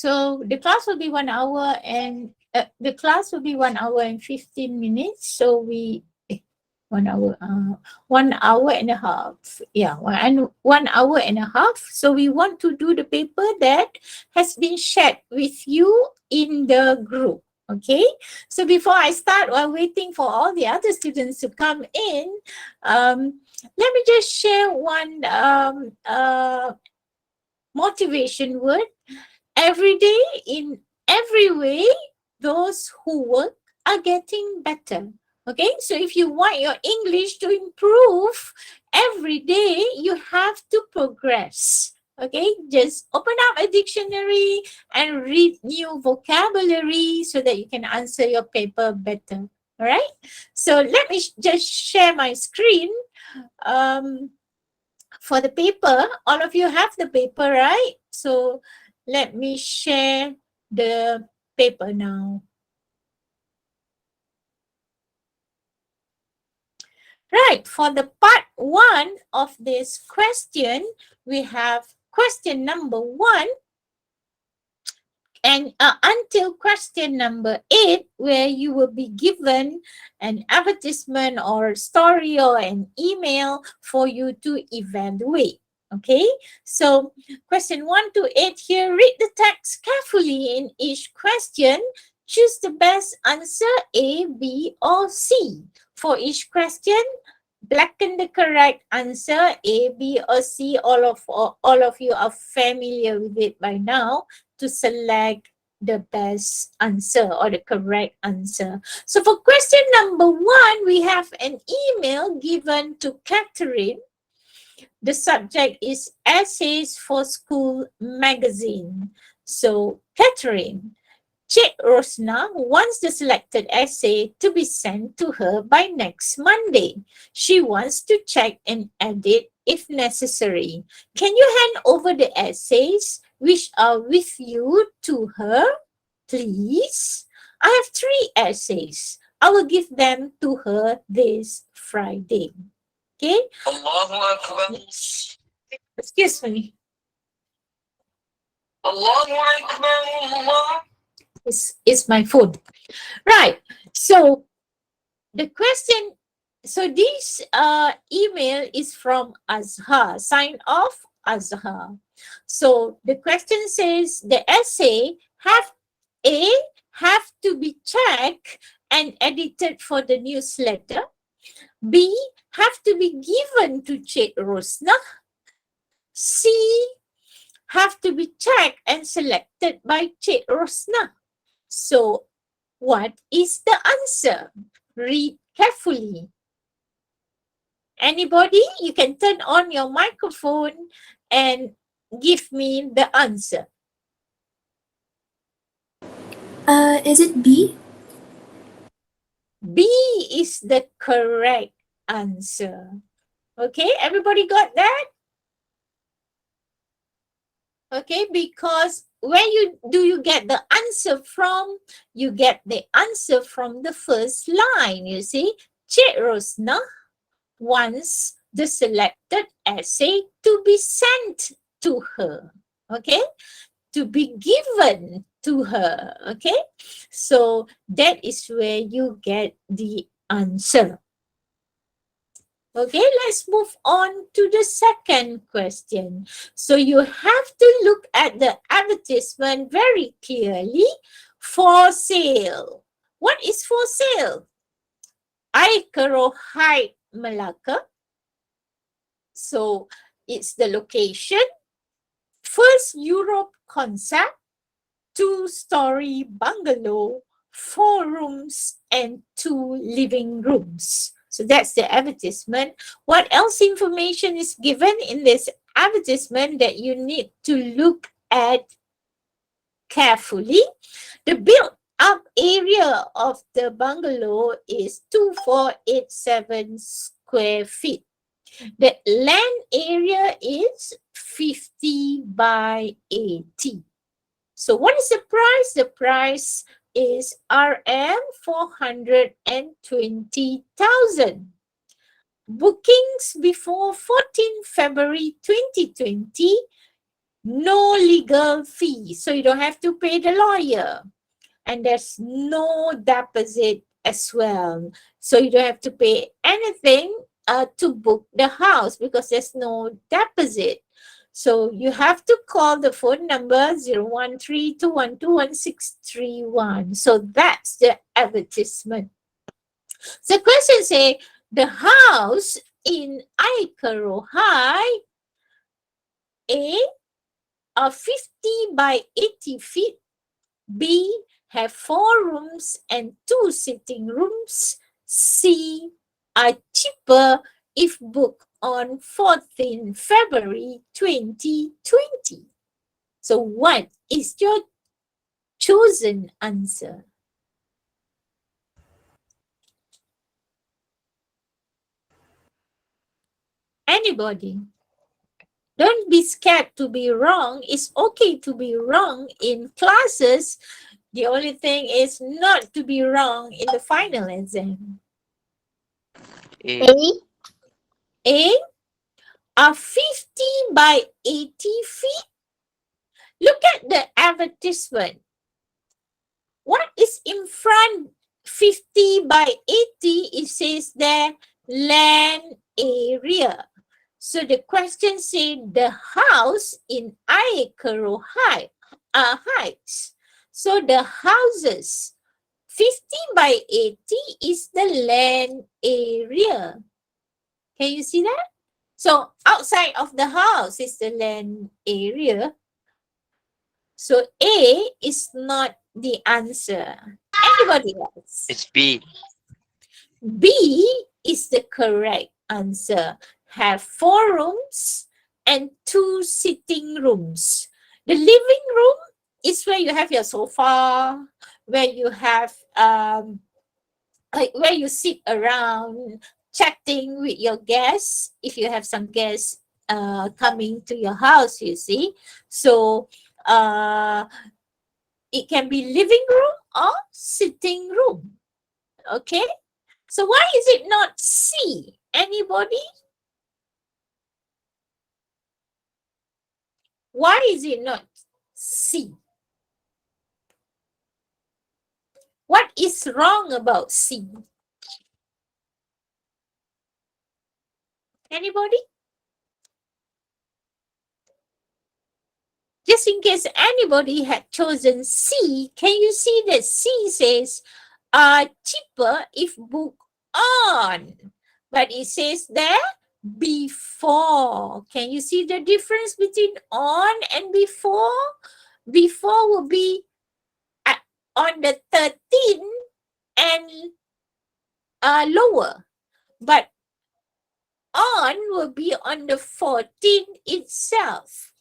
So the class will be 1 hour and the class will be 1 hour and 15 minutes. So we 1 hour, 1 hour and a half. Yeah, 1 hour and a half. So we want to do the paper that has been shared with you in the group. Okay, so before I start, while waiting for all the other students to come in, let me just share one motivation word. Every day, in every way, those who work are getting better. Okay, so if you want your English to improve every day, you have to progress. Okay, just open up a dictionary and read new vocabulary so that you can answer your paper better. All right, so let me just share my screen. For the paper, all of you have the paper, right? So let me share the paper now. Right, for the part 1 of this question, we have question number 1 and until question number 8, where you will be given an advertisement or story or an email for you to evaluate. Okay, so question 1 to 8 here, read the text carefully. In each question, choose the best answer, A, B, or C. For each question, blacken the correct answer, A, B, or C. All of you are familiar with it by now, to select the best answer or the correct answer. So for question number 1, we have an email given to Catherine. The subject is Essays for School magazine. So Catherine, Cik Rosna wants the selected essay to be sent to her by next Monday. She wants to check and edit if necessary. Can you hand over the essays which are with you to her, please? I have 3 essays. I will give them to her this Friday. Okay? Allahu Akbar. Excuse me. Allahu Akbar. Allah. Is my phone. Right. So the question, so this email is from Azhar, sign off Azhar. So the question says the essay have to be checked and edited for the newsletter. B, have to be given to Cik Rosna. C, have to be checked and selected by Cik Rosna. So, what is the answer? Read carefully. Anybody? You can turn on your microphone and give me the answer. Is it B? B is the correct answer. Okay, everybody got that? Okay, because where do you get the answer from? You get the answer from the first line. You see, Cik Rosna wants the selected essay to be sent to her. Okay, to be given to her. Okay, so that is where you get the answer. Okay, let's move on to the second question. So you have to look at the advertisement very clearly. For sale. What is for sale? Air Keroh Heights, Melaka. So it's the location. First Europe concept, 2-story bungalow, 4 rooms and 2 living rooms. So that's the advertisement. What else information is given in this advertisement that you need to look at carefully? The built-up area of the bungalow is 2487 square feet. The land area is 50 by 80. So what is the price? The price is RM 420,000. Bookings before 14 February 2020 no legal fee, so you don't have to pay the lawyer. And there's no deposit as well. So you don't have to pay anything to book the house because there's no deposit. So you have to call the phone number 013-212-1631. So that's the advertisement. So question say, the house in Aikaro High, A, are 50 by 80 feet. B, have 4 rooms and 2 sitting rooms. C, are cheaper if booked on 14 February 2020. So what is your chosen answer? Anybody? Don't be scared to be wrong. It's okay to be wrong in classes. The only thing is not to be wrong in the final exam. A. A, are 50 by 80 feet? Look at the advertisement. What is in front 50 by 80? It says there land area. So the question said the house in Aikaro Heights. So the houses 50 by 80 is the land area. Can you see that? So outside of the house is the land area. So A is not the answer. Anybody else? It's B. B is the correct answer. Have 4 rooms and 2 sitting rooms. The living room is where you have your sofa, where you have like where you sit around chatting with your guests. If you have some guests coming to your house, you see. So it can be living room or sitting room. Okay. So why is it not C? Anybody? Why is it not C? What is wrong about C? Anybody? Just in case anybody had chosen C, can you see that C says cheaper if booked on? But it says there before. Can you see the difference between on and before? Before will be on the 13th and lower. But on will be on the 14th itself.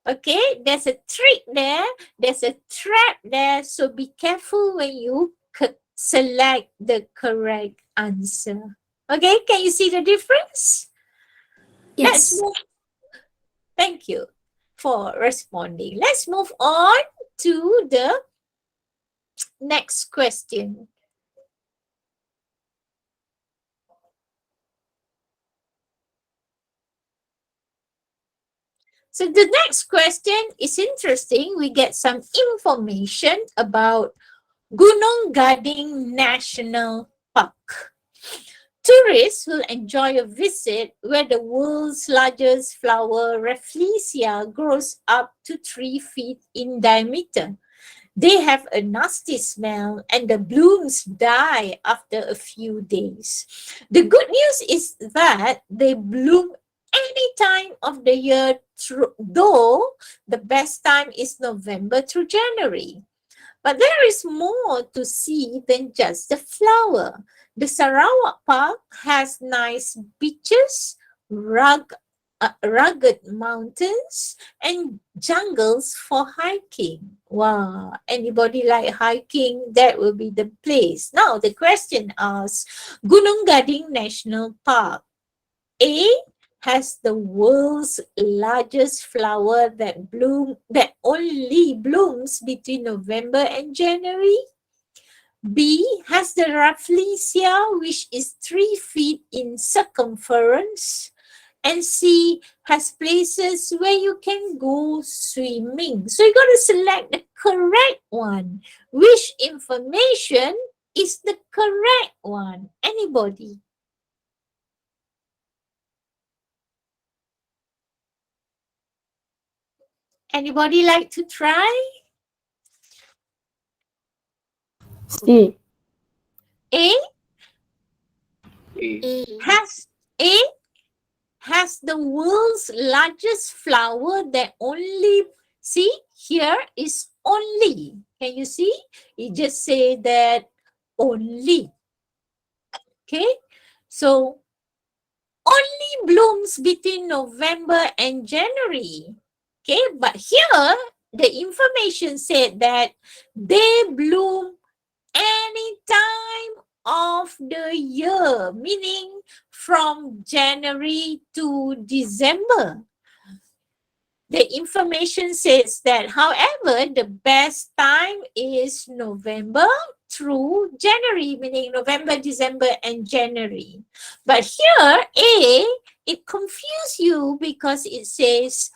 Okay, there's a trick there. There's a trap there. So be careful when you select the correct answer. Okay, can you see the difference? Let's Yes. move. Thank you for responding. Let's move on to the next question. So the next question is interesting. We get some information about Gunung Gading National Park. Tourists will enjoy a visit where the world's largest flower, Rafflesia, grows up to 3 feet in diameter. They have a nasty smell and the blooms die after a few days. The good news is that they bloom any time of the year, though the best time is November through January. But there is more to see than just the flower. The Sarawak Park has nice beaches, rugged mountains, and jungles for hiking. Wow, anybody like hiking? That will be the place. Now, the question asks, Gunung Gading National Park, A, has the world's largest flower that only blooms between November and January. B, has the Rafflesia, which is 3 feet in circumference. and sea has places where you can go swimming. So you got to select the correct one. Which information is the correct one? Anybody? Anybody like to try? C. A A. has A has the world's largest flower that only, see, here is only. Can you see? It just say that only. Okay, so only blooms between November and January. Okay, but here the information said that they bloom any time of the year, meaning from January to December. The information says that, however, the best time is November through January, meaning November, December, and January. But here, A, it confuses you because it says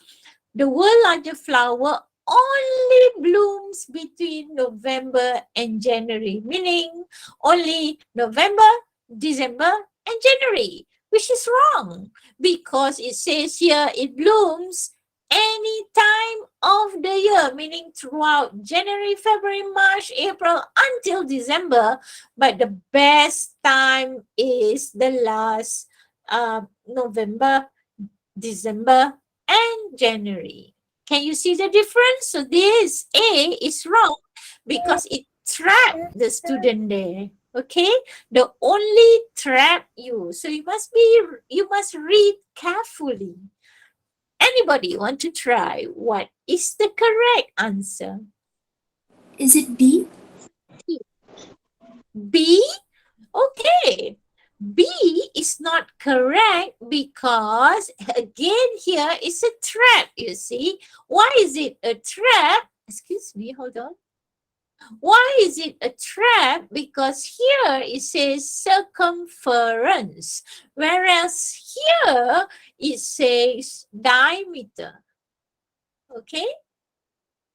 the world larger flower only blooms between November and January, meaning only November, December, and January, which is wrong because it says here it blooms any time of the year, meaning throughout January, February, March, April until December, but the best time is the last November, December, and January. Can you see the difference? So this A is wrong because it trapped the student there. Okay, the only trap you. So you must read carefully. Anybody want to try? What is the correct answer? Is it B? B? Okay. B is not correct because again here is a trap, you see. Why is it a trap? Excuse me, hold on. Why is it a trap? Because here it says circumference, whereas here it says diameter. Okay?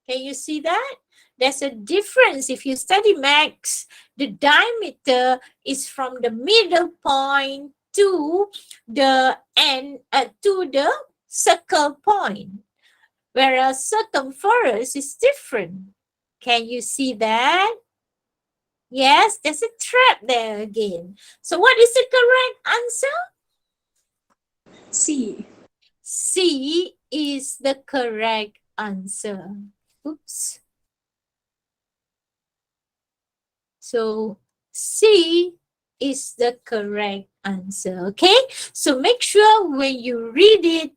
Can you see that? There's a difference. If you study max, the diameter is from the middle point to the end, to the circle point, whereas circumference is different. Can you see that? Yes, there's a trap there again. So what is the correct answer? C. C is the correct answer. Oops. So C is the correct answer. Okay, so make sure when you read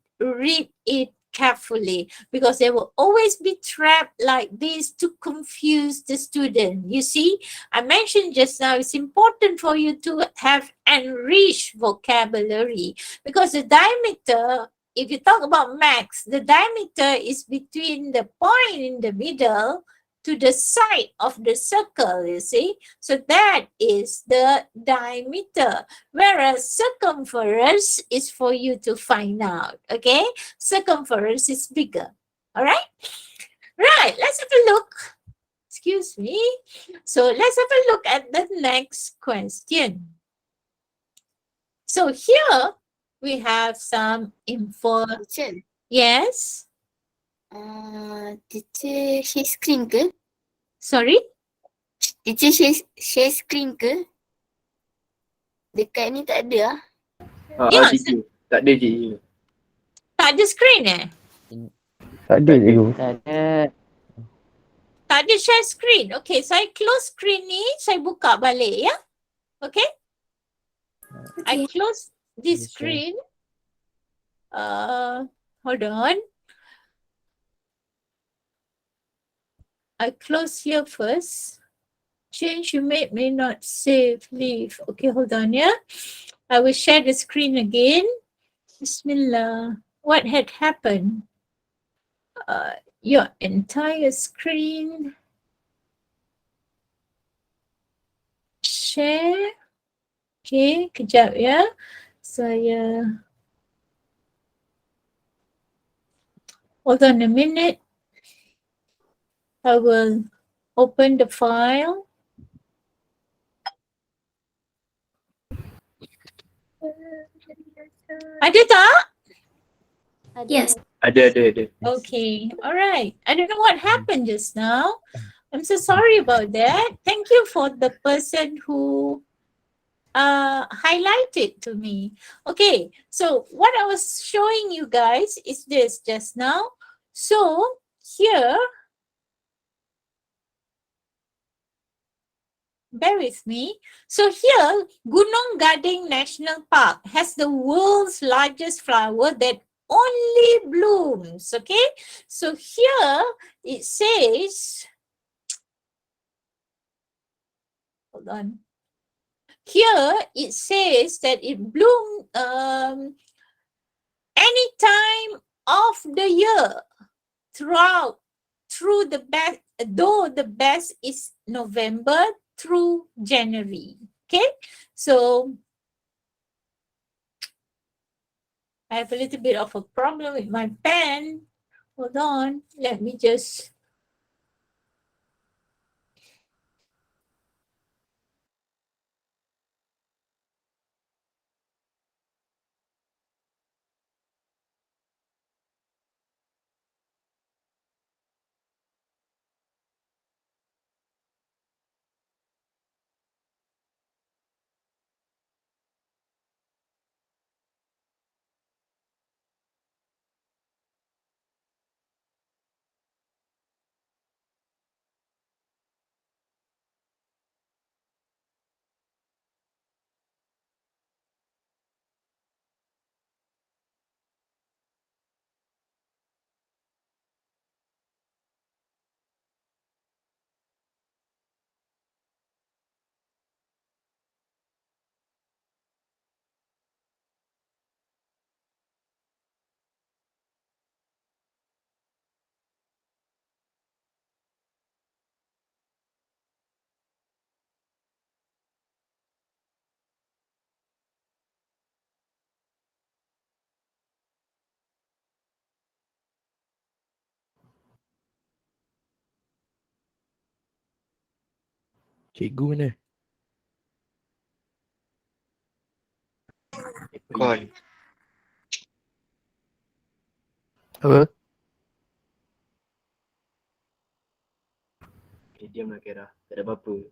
it carefully because there will always be trap like this to confuse the student. You see, I mentioned just now it's important for you to have enriched vocabulary because the diameter, if you talk about max, the diameter is between the point in the middle to the side of the circle, you see. So that is the diameter, whereas circumference is for you to find out, okay? Circumference is bigger, all right? Right, let's have a look. Excuse me. So let's have a look at the next question. So here we have some info. Teacher, Yes? teacher share screen ke? Sorry? Teacher share screen ke? Dekat ni tak ada lah. Ya, Cikgu. Tak ada cikgu. tak ada screen eh? Tak ada cikgu. Tak ada. Tak ada share screen. Okay, saya close screen ni, saya buka balik ya. Okay? I Okay. close this Yes, sir. screen. Hold on. I close here first. Change you made may not save, leave. Okay, hold on, yeah. I will share the screen again. Bismillah. What had happened? Your entire screen. Share. Okay, kejap ya. Saya Hold on a minute. I will open the file. Ada tak? Yes. Ada. Okay, all right. I don't know what happened just now. I'm so sorry about that. Thank you for the person who highlighted to me. Okay, so what I was showing you guys is this just now. So here, bear with me. So here, Gunung Gading National Park has the world's largest flower that only blooms. Okay, so here it says, hold on. Here it says that it blooms any time of the year through the best, though the best is November through January. Okay, so I have a little bit of a problem with my pen. Hold on, let me just. Cikgu mana? Call. Apa? Diamlah Kira. Tak ada apa-apa.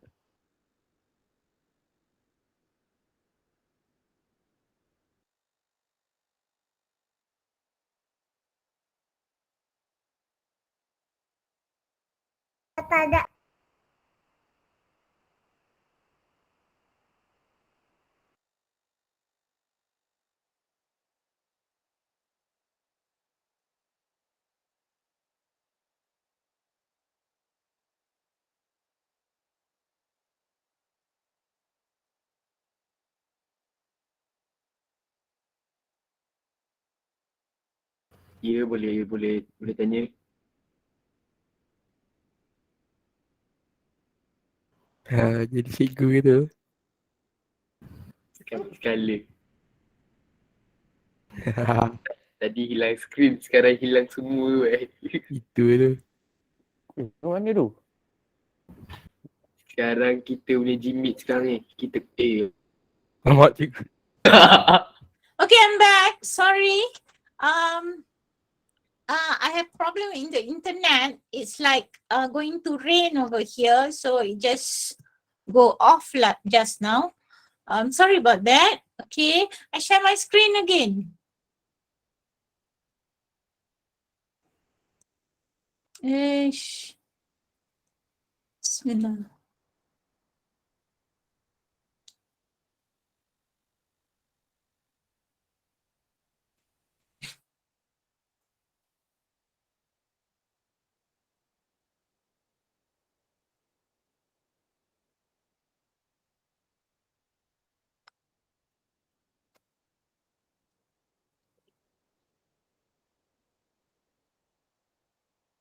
Ya, boleh tanya. Jadi cikgu gitu. Sekali. Tadi hilang skrin, sekarang hilang semua. Itu tu. Mana tu? Sekarang kita punya jimit sekarang ni. Kita Alamak cikgu. Okay, I'm back. Sorry. I have problem in the internet. It's like going to rain over here, so it just go off like just now. Sorry about that. Okay, I share my screen again. Ish. Bismillah.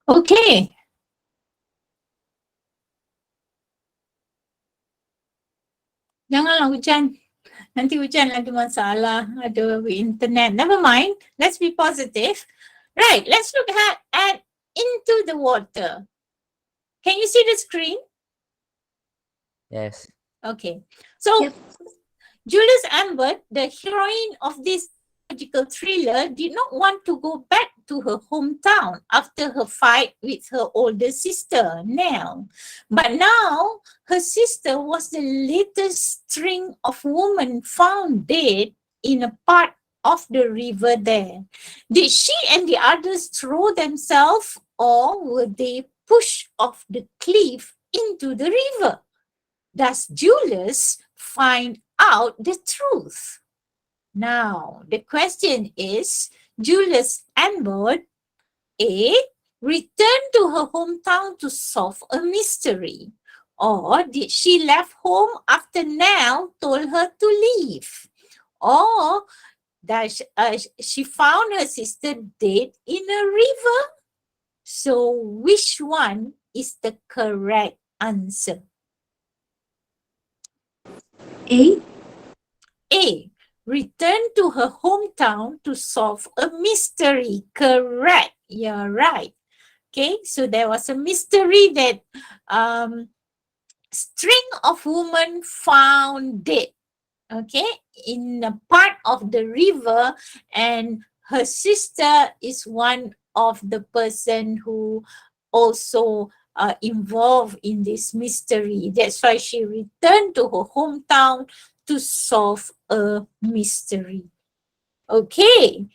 Okay. Janganlah hujan. Nanti hujan lagi masalah. Ada internet. Never mind. Let's be positive. Right, let's look at into the water. Can you see the screen? Yes. Okay. So Yep. Julius Ambert, the heroine of this psychological thriller, did not want to go back to her hometown after her fight with her older sister, Nell. But now her sister was the latest string of women found dead in a part of the river there. Did she and the others throw themselves, or were they pushed off the cliff into the river? Does Julius find out the truth? Now, the question is, Julius Anbot, A, returned to her hometown to solve a mystery? Or did she left home after Nell told her to leave? Or does she found her sister dead in a river? So which one is the correct answer? A. A. Return to her hometown to solve a mystery. Correct. You're right. Okay, so there was a mystery that string of women found dead. Okay, in a part of the river, and her sister is one of the person who also involved in this mystery. That's why she returned to her hometown to solve a mystery. Okay,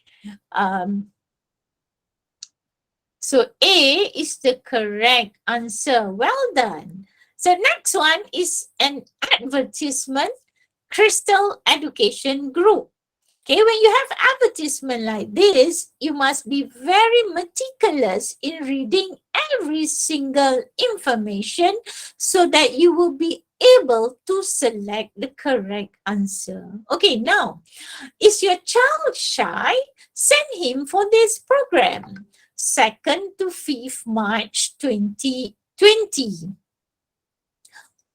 so A is the correct answer. Well done. So next one is an advertisement, Crystal Education Group. Okay, when you have advertisement like this, you must be very meticulous in reading every single information so that you will be able to select the correct answer. Okay, now, is your child shy? Send him for this program. 2nd to 5th March 2020.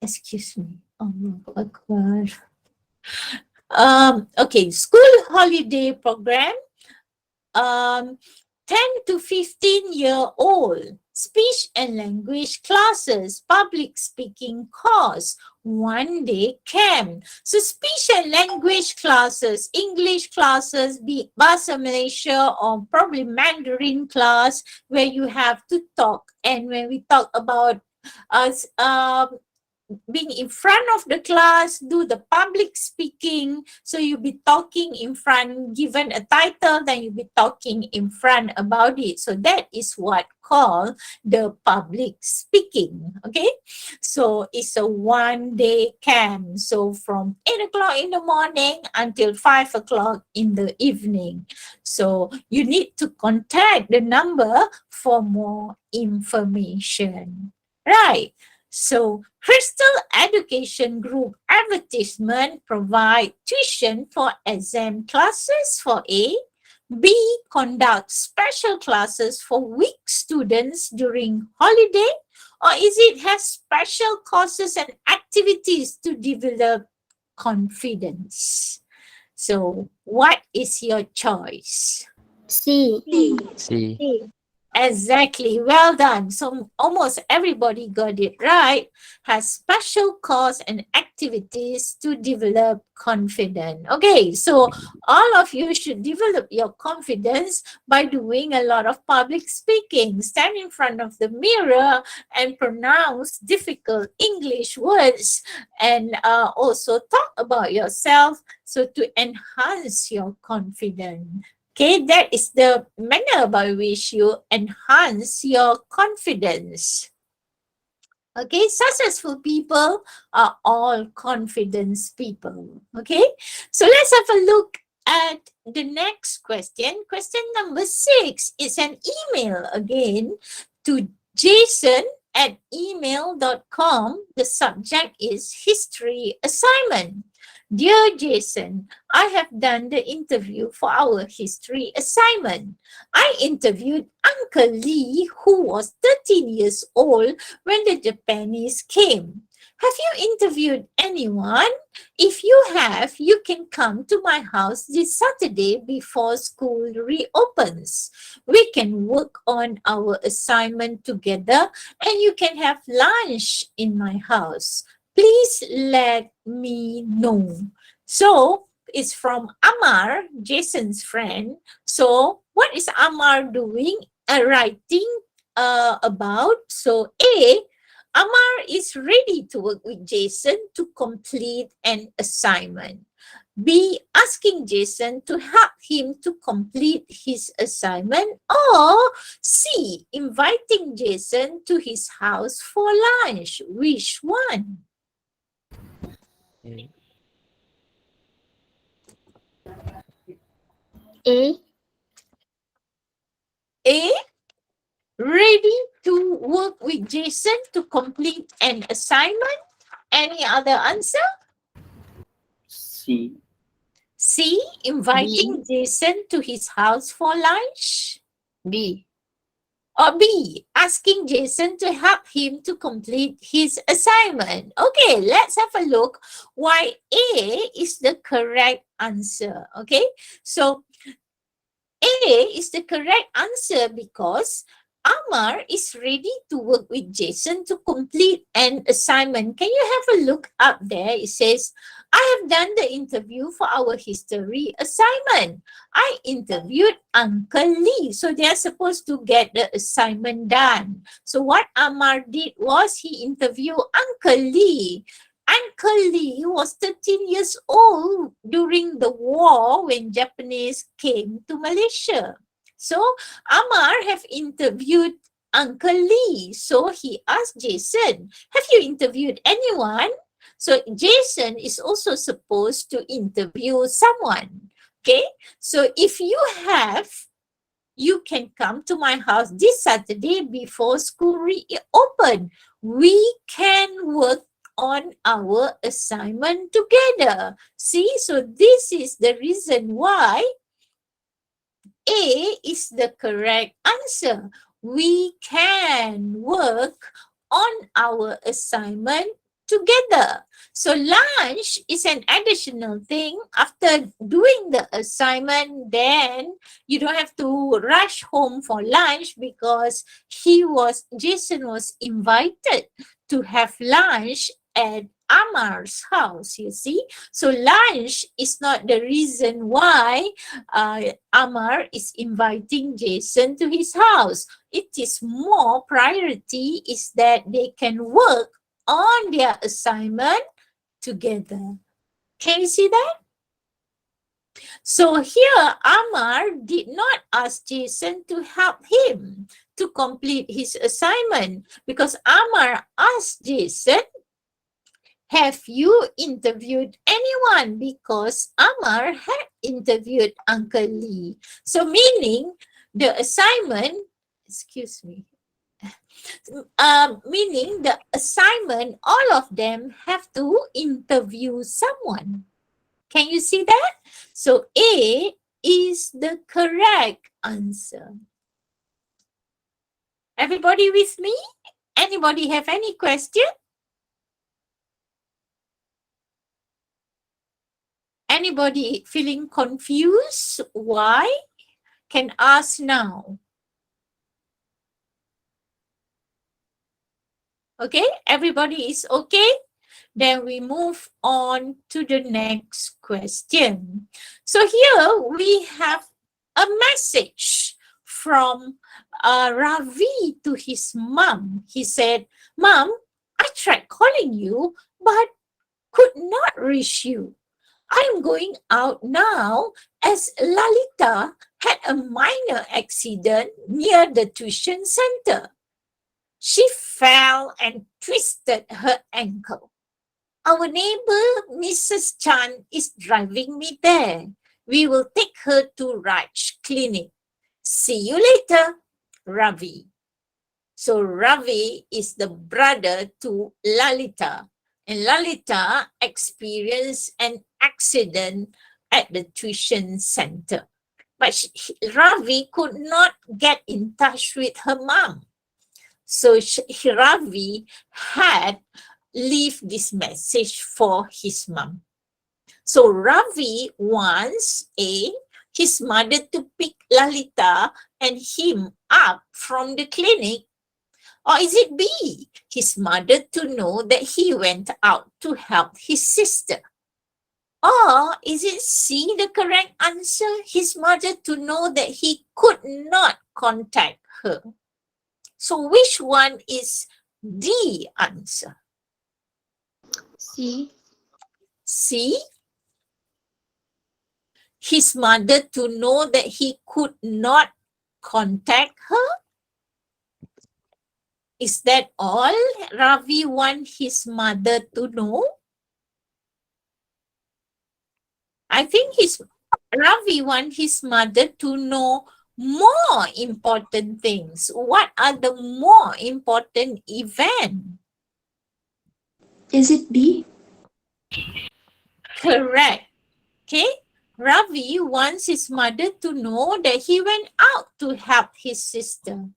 Excuse me. Allah Akbar. Okay, school holiday program. 10 to 15-year-old, speech and language classes, public speaking course, 1-day camp. So speech and language classes, English classes, be Bahasa Malaysia or probably Mandarin class where you have to talk. And when we talk about us being in front of the class, do the public speaking. So you'll be talking in front, given a title, then you'll be talking in front about it. So that is what called the public speaking. Okay, so it's a 1-day camp. So from 8 o'clock in the morning until 5 o'clock in the evening. So you need to contact the number for more information. Right. So Crystal Education Group advertisement provide tuition for exam classes for A. B. Conduct special classes for weak students during holiday. Or is it has special courses and activities to develop confidence? So what is your choice? C. C. Exactly. Well done. So almost everybody got it right. Has special course and activities to develop confidence. Okay, so all of you should develop your confidence by doing a lot of public speaking. Stand in front of the mirror and pronounce difficult English words, and also talk about yourself so to enhance your confidence. Okay, that is the manner by which you enhance your confidence. Okay, successful people are all confidence people. Okay, so let's have a look at the next question. Question number 6 is an email again to jason@email.com. The subject is history assignment. Dear Jason, I have done the interview for our history assignment. I interviewed Uncle Lee, who was 13 years old when the Japanese came. Have you interviewed anyone? If you have, you can come to my house this Saturday before school reopens. We can work on our assignment together and you can have lunch in my house. Please let me know. So it's from Amar, Jason's friend. So what is Amar doing? Writing about. So A, Amar is ready to work with Jason to complete an assignment. B, asking Jason to help him to complete his assignment. Or C, inviting Jason to his house for lunch. Which one? A. A, ready to work with Jason to complete an assignment. Any other answer? C. C, inviting Jason to his house for lunch. B. Or B, asking Jason to help him to complete his assignment. Okay, let's have a look why A is the correct answer. Okay, so A is the correct answer because Amar is ready to work with Jason to complete an assignment. Can you have a look up there? It says, I have done the interview for our history assignment. I interviewed Uncle Lee. So they are supposed to get the assignment done. So what Amar did was he interviewed Uncle Lee. Uncle Lee was 13 years old during the war when Japanese came to Malaysia. So Amar have interviewed Uncle Lee. So he asked Jason, have you interviewed anyone? So Jason is also supposed to interview someone. Okay, so if you have, you can come to my house this Saturday before school reopen. We can work on our assignment together. See, so this is the reason why A is the correct answer. We can work on our assignment together. So lunch is an additional thing. After doing the assignment, then you don't have to rush home for lunch because Jason was invited to have lunch at Amar's house, you see. So lunch is not the reason why Amar is inviting Jason to his house. It is more priority is that they can work on their assignment together. Can you see that? So here Amar did not ask Jason to help him to complete his assignment because Amar asked Jason, have you interviewed anyone? Because Amar had interviewed Uncle Lee. So meaning the assignment, meaning the assignment, all of them have to interview someone. Can you see that? So A is the correct answer. Everybody with me? Anybody have any question? Anybody feeling confused? Why? Can ask now. Okay, everybody is okay? Then we move on to the next question. So here we have a message from Ravi to his mom. He said, Mom, I tried calling you, but could not reach you. I'm going out now as Lalita had a minor accident near the tuition center. She fell and twisted her ankle. Our neighbor, Mrs. Chan, is driving me there. We will take her to Raj Clinic. See you later, Ravi. So Ravi is the brother to Lalita. And Lalita experienced an accident at the tuition center. But Ravi could not get in touch with her mom. So Ravi had leave this message for his mom. So Ravi wants his mother to pick Lalita and him up from the clinic. Or is it B, his mother to know that he went out to help his sister? Or is it C, the correct answer, his mother to know that he could not contact her? So which one is the answer? C. C, his mother to know that he could not contact her? Is that all Ravi wants his mother to know? I think Ravi wants his mother to know more important things. What are the more important events? Is it B? Correct. Okay. Ravi wants his mother to know that he went out to help his sister.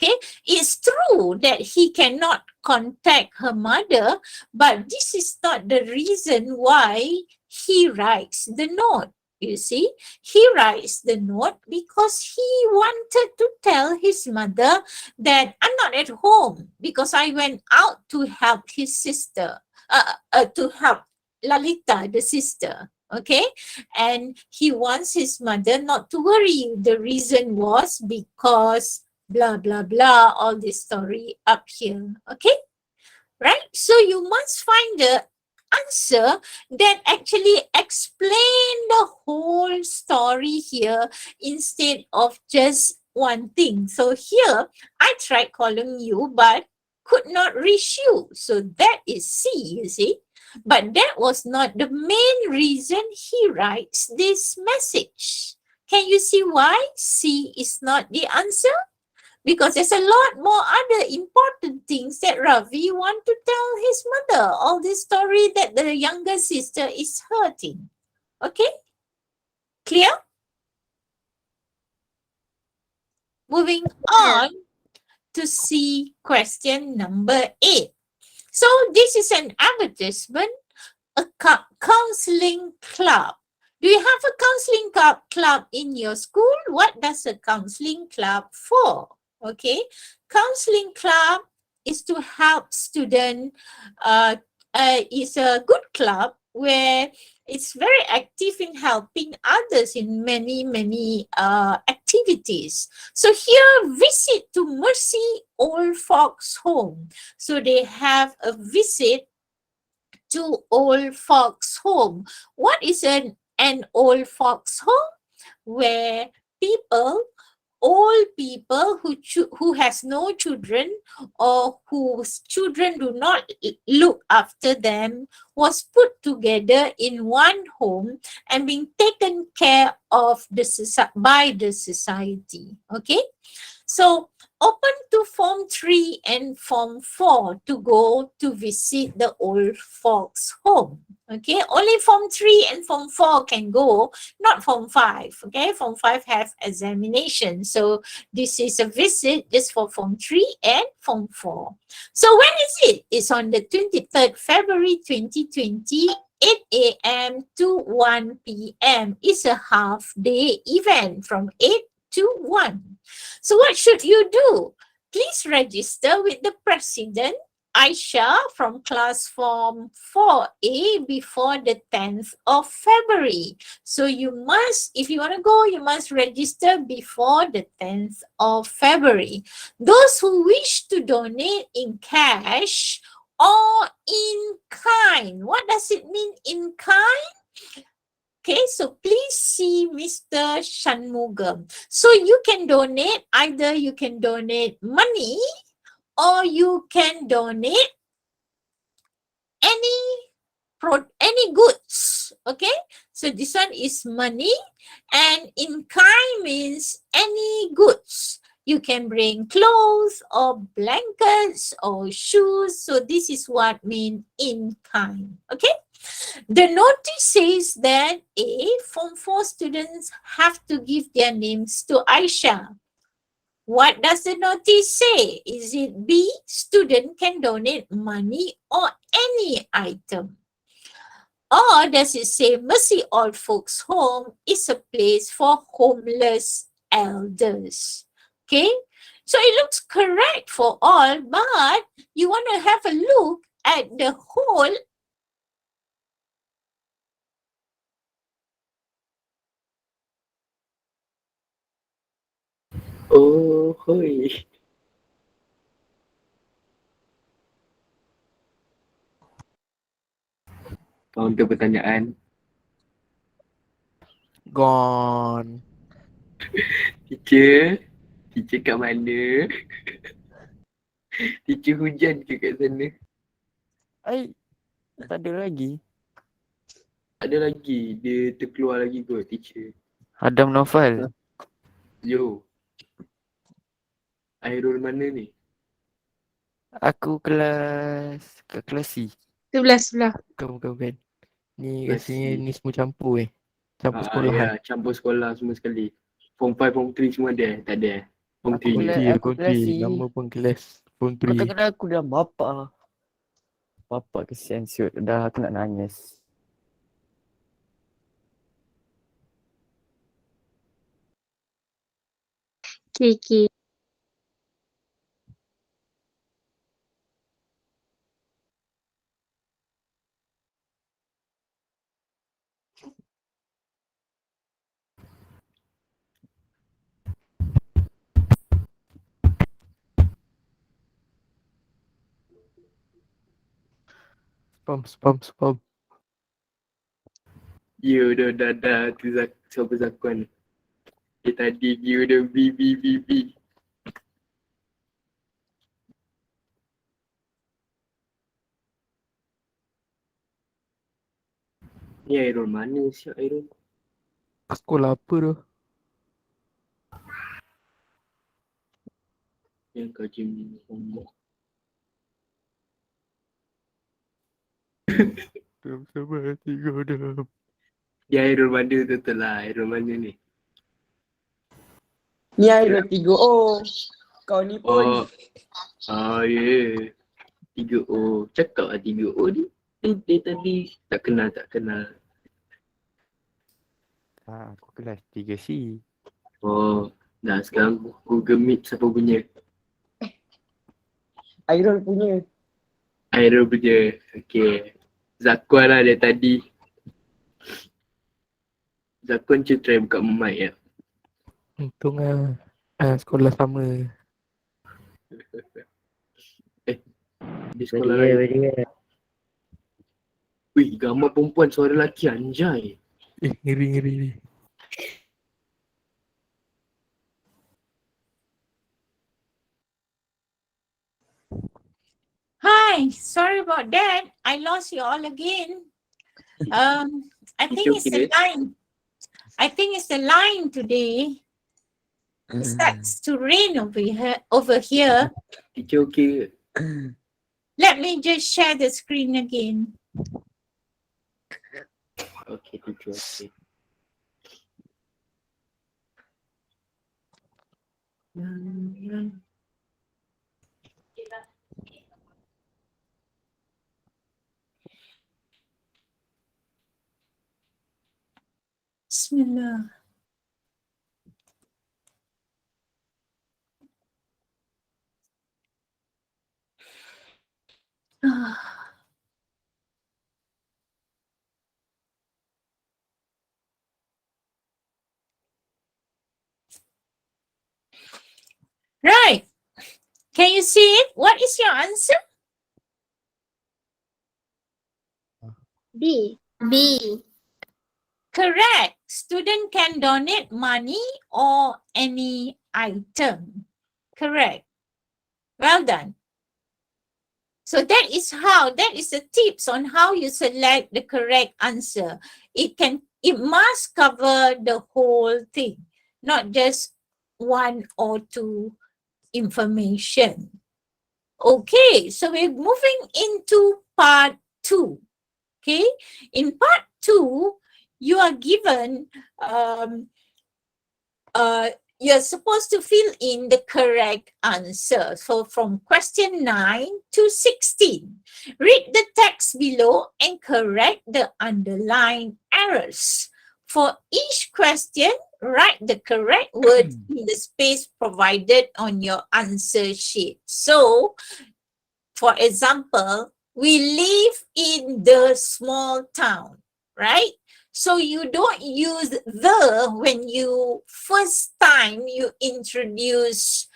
Okay. It's true that he cannot contact her mother, but this is not the reason why he writes the note. You see, he writes the note because he wanted to tell his mother that I'm not at home because I went out to help his sister, to help Lalita, the sister. Okay, and he wants his mother not to worry. The reason was because blah blah blah, all this story up here. Okay, right? So you must find the answer that actually explain the whole story here instead of just one thing. So here I tried calling you but could not reach you. So that is C, you see. But that was not the main reason he writes this message. Can you see why C is not the answer? Because there's a lot more other important things that Ravi want to tell his mother. All this story that the younger sister is hurting. Okay? Clear? Moving on to see question number 8. So this is an advertisement, a counseling club. Do you have a counseling club in your school? What does a counseling club for? Okay, counseling club is to help students. It's a good club where it's very active in helping others in many activities. So here, visit to Mercy Old Folks Home. So they have a visit to old folks home. What is an old folks home? Where old people who has no children or whose children do not look after them was put together in one home and being taken care of by the society. Okay, so open to Form 3 and Form 4 to go to visit the old folks home. Okay, only Form 3 and Form 4 can go, not Form 5. Okay, Form 5 have examination. So this is a visit just for Form 3 and Form 4. So when is it? It's on the 23rd February 2020, 8 a.m. to 1 p.m. It's a half-day event from 8 to 1. So what should you do? Please register with the president, Aisha, from class form 4A before the 10th of February. So you must, if you want to go, you must register before the 10th of February. Those who wish to donate in cash or in kind. What does it mean in kind? Okay, so please see Mr. Shanmugam. So you can donate, either you can donate money or you can donate any goods. Okay, so this one is money and in kind means any goods. You can bring clothes or blankets or shoes. So this is what means in kind. Okay. The notice says that Form 4 students have to give their names to Aisha. What does the notice say? Is it B, student can donate money or any item? Or does it say Mercy Old Folks Home is a place for homeless elders? Okay, so it looks correct for all, but you want to have a look at the whole. Oh, hoi. Counter pertanyaan. Gone. Teacher. Teacher kat mana? Teacher hujan ke kat sana? Ai, tak ada lagi. Ada lagi. Dia terkeluar lagi kot, teacher. Adam Novel. Yo. Airul mana ni? Aku kat kelas C. Sebelah. Bukan. Ni Kelas rasanya C. ni semua campur Campur sekolahan. Ya, campur sekolah semua sekali. Form 5, Form 3 semua ada? Tak ada? Form Aku 3 je? kelas- aku kelas C. Nama pun kelas Form Kau 3. tak kenal aku dah bapa. Bapa kesian siut. Dah aku nak nangis. Okay. Spam. Ya dah tu siapa Zakuan. Dia tadi dia dah B. Ni Airul mana siap Airul? Sekolah apa tu? Yang kau Jim homework. Sabar, tiga dah. Dia Airul mana betul lah. Airul mana ni? Ni ada 3O. Kau ni pun. Oh. Ya. 3O. Cakap lah 3O ni. Dia tadi tak kenal. Aku kelas 3C. Oh. Dah sekarang Google Meet siapa punya? Airul punya. Airul punya. Okay. Zakuan lah dia tadi. Zakuan cuba try buka mic ya. Untung sekolah sama. Di sekolah lain. Beria. Wih, gambar perempuan suara lelaki anjay. Ngeri. Hi, sorry about that. I lost you all again. I think it's the line. I think it's the line today. It starts to rain over here. Teacher okay ke? Let me just share the screen again. Okay, teacher okay. Bismillah. Right. Can you see it? What is your answer? B. Correct. Student can donate money or any item. Correct. Well done. So that is the tips on how you select the correct answer. It must cover the whole thing, not just one or two information. Okay, so we're moving into part 2. Okay, in part 2, you are given you're supposed to fill in the correct answer. So from question 9 to 16, read the text below and correct the underlined errors. For each question, write the correct word in the space provided on your answer sheet. So, for example, we live in the small town, right? So you don't use the when you first time you introduce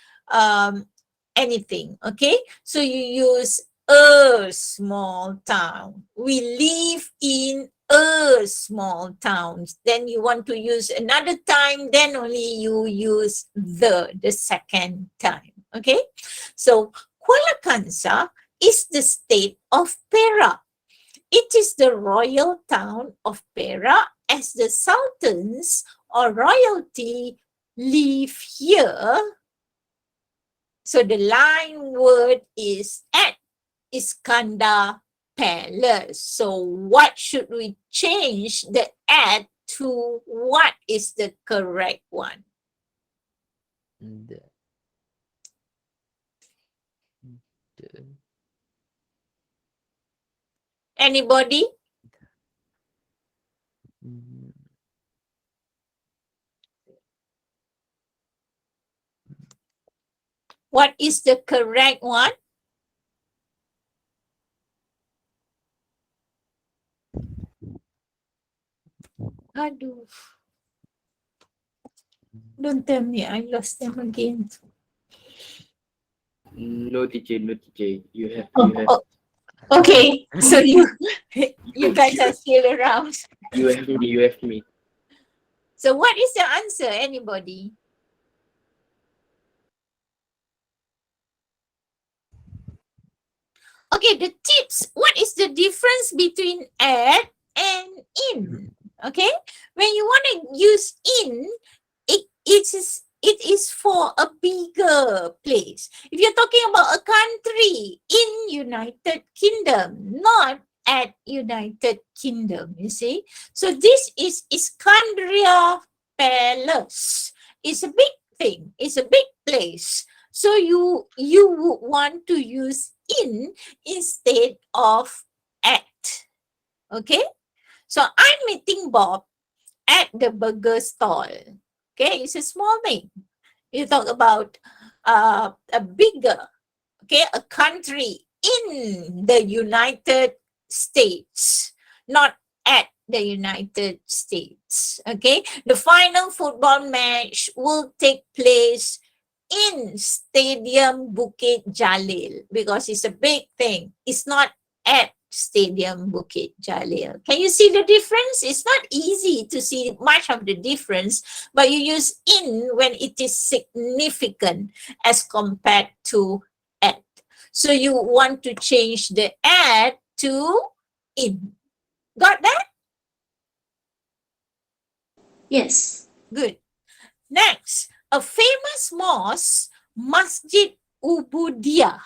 anything, okay? So you use a small town. We live in a small town. Then you want to use another time, then only you use the second time, okay? So Kuala Kangsar is the state of Perak. It is the royal town of Perak, as the sultans or royalty live here. So the line word is at Iskandar Palace. So what should we change the at to? What is the correct one? The, Anybody? What is the correct one? Aduh. Don't tell me I lost them again. No teacher, no teacher. You have, Okay, so you guys are still around. you have me. So what is the answer, anybody? Okay, the tips. What is the difference between at and in? Okay, when you want to use in, it is for a bigger place. If you're talking about a country in United Kingdom, not at United Kingdom, you see. So this is Iskandria Palace. It's a big thing. It's a big place. So you would want to use in instead of at. Okay. So I'm meeting Bob at the burger stall. Okay, it's a small thing. You talk about a bigger, okay, a country in the United States, not at the United States. Okay, the final football match will take place in Stadium Bukit Jalil because it's a big thing. It's not at Stadium Bukit Jalil. Can you see the difference? It's not easy to see much of the difference, but you use in when it is significant as compared to at. So you want to change the at to in. Got that? Yes. Good. Next, a famous mosque, Masjid Ubudiyah,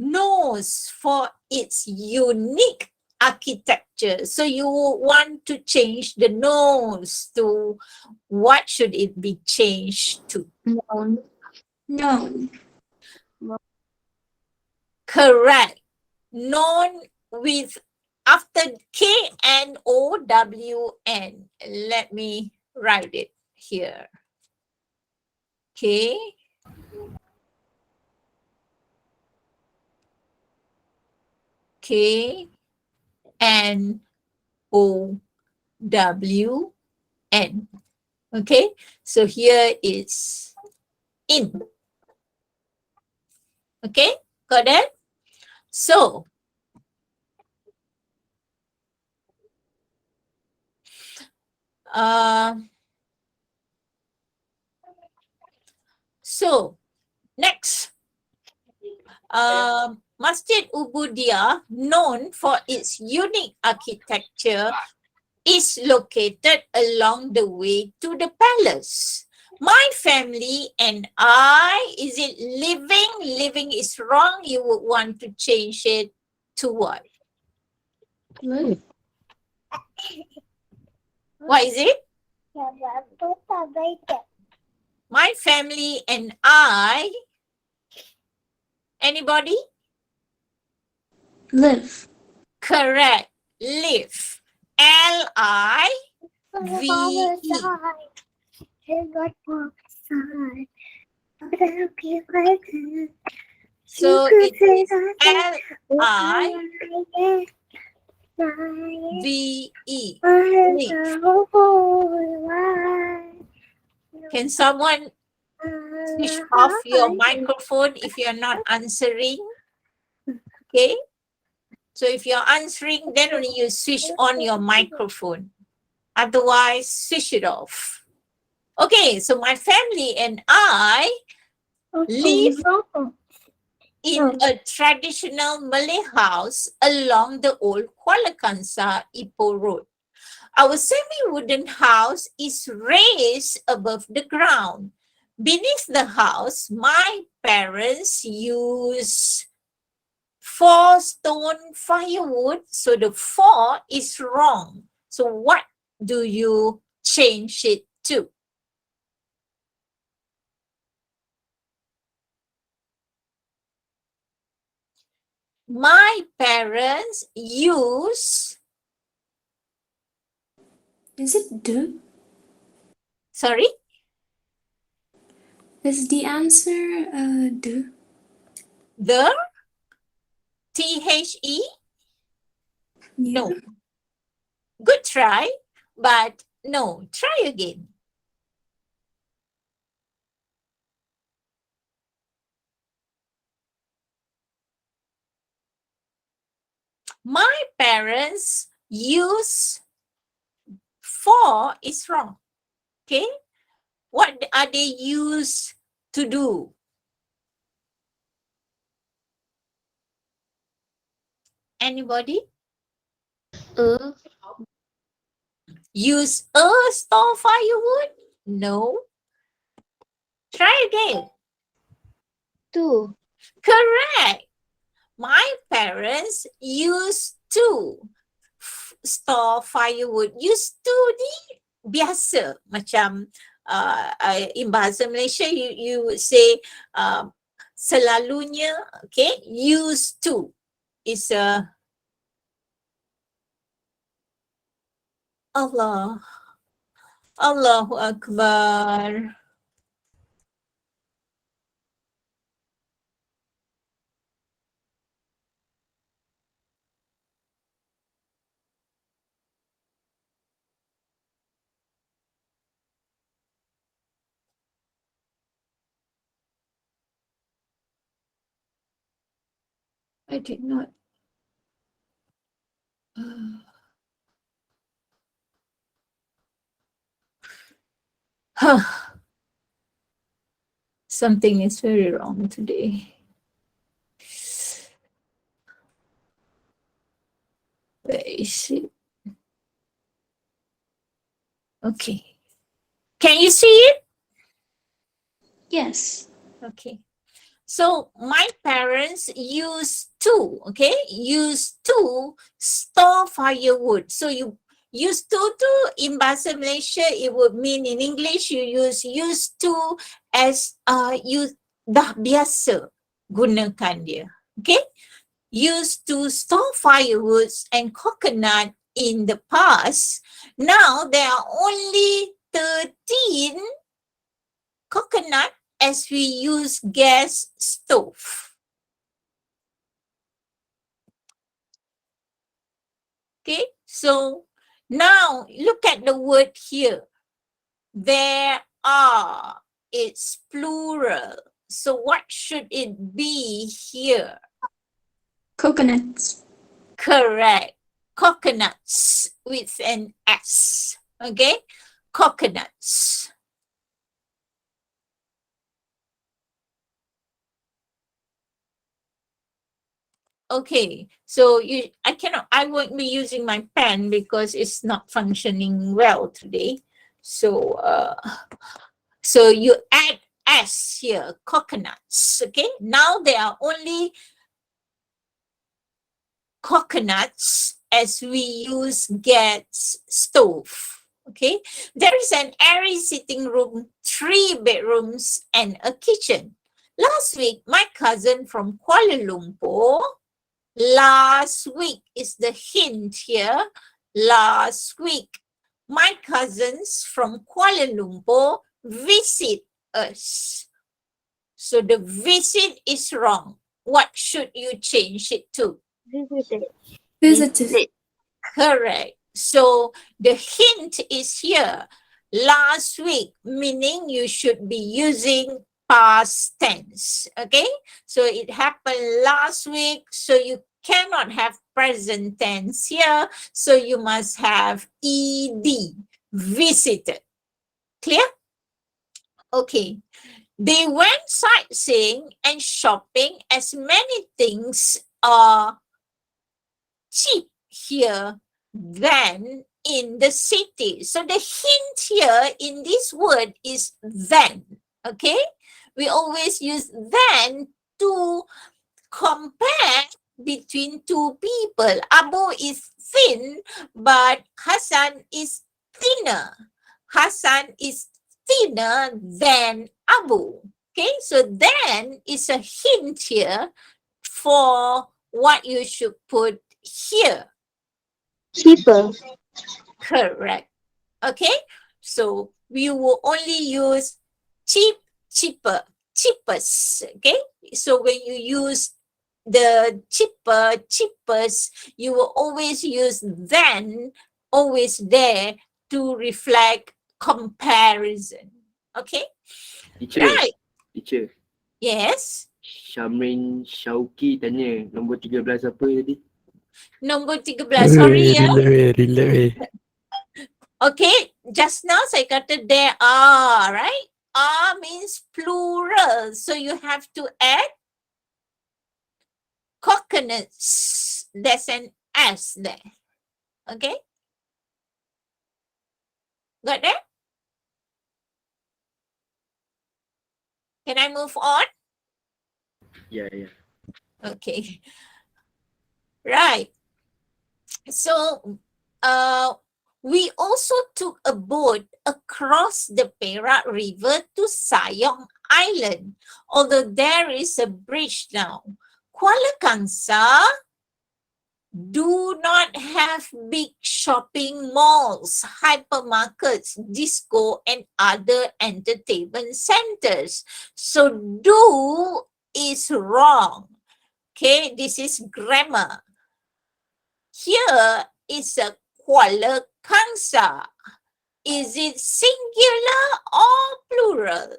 knows for its unique architecture. So you want to change the nose to what should it be changed to? Known. Known. Correct. Known with after KNOWN. Let me write it here. K K N O W N. Okay, so here is in. Okay, got it? So next, Masjid Ubudiyah, known for its unique architecture, is located along the way to the palace. My family and I, is it living? Living is wrong. You would want to change it to what? What is it? My family and I. Anybody? Live. Correct. Live. L-I-V-E. So it is L-I-V-E. Live. Can someone switch off your microphone if you're not answering? Okay. So if you're answering, then only you switch on your microphone. Otherwise, switch it off. Okay, so my family and I live in a traditional Malay house along the old Kuala Kangsar Ipoh Road. Our semi-wooden house is raised above the ground. Beneath the house, my parents use 4 stone firewood. So the 4 is wrong. So what do you change it to? My parents use, Is it do? sorry, Is the answer do? the T-H-E? Yeah. No. Good try, but no. Try again. My parents use 4 is wrong. Okay. What are they used to do? Anybody? Use a store firewood? No. Try again. Tu. Correct. My parents used to store firewood. Used to ni biasa. Macam in bahasa Malaysia, you would say selalunya, okay? Used to is a Allah. Allahu Akbar. I did not. Something is very wrong today. Where is it? Okay. Can you see it? Yes. Okay. So my parents used to, okay, used to store firewood. So you used to in Bahasa Malaysia, it would mean in English you use used to as you dah biasa gunakan dia. Okay? Used to store firewoods and coconut in the past. Now there are only 13 coconut as we use gas stove. Okay, so now look at the word here. There are, it's plural. So what should it be here? Coconuts. Correct. Coconuts with an S. Okay, coconuts. Okay, so I won't be using my pen because it's not functioning well today. So, so you add S here, coconuts, okay? Now there are only coconuts as we use gas stove, Okay, there is an airy sitting room, 3 bedrooms, and a kitchen. Last week, my cousin from Kuala Lumpur, last week is the hint here. Last week, my cousins from Kuala Lumpur visit us. So the visit is wrong. What should you change it to? Visited. Visited. Correct. So the hint is here. Last week, meaning you should be using past tense. Okay. So it happened last week. So you cannot have present tense here. So you must have ed, visited. Clear? Okay. They went sightseeing and shopping as many things are cheap here than in the city. So the hint here in this word is than. Okay? We always use than to compare between two people. Abu is thin, but Hassan is thinner. Hassan is thinner than Abu. Okay, so then is a hint here for what you should put here. Cheaper. Correct. Okay, so we will only use cheap, cheaper, cheapest. Okay, so when you use the cheaper, cheapest, you will always use then, always there to reflect comparison. Okay, Teacher, right? teacher. Yes. Syamrin Syauki tanya nombor 13 apa tadi? Nombor 13, sorry ya. Relax. Okay, just now saya kata there are, right? Are means plural. So you have to add coconuts. There's an S there. Okay? Got that? Can I move on? Ya, ya. Okay. Right. So, we also took a boat across the Perak River to Sayong Island, although there is a bridge now. Kuala Kangsar do not have big shopping malls, hypermarkets, disco, and other entertainment centers. So do is wrong. Okay, this is grammar. Here is a Kuala Kangsar. Is it singular or plural?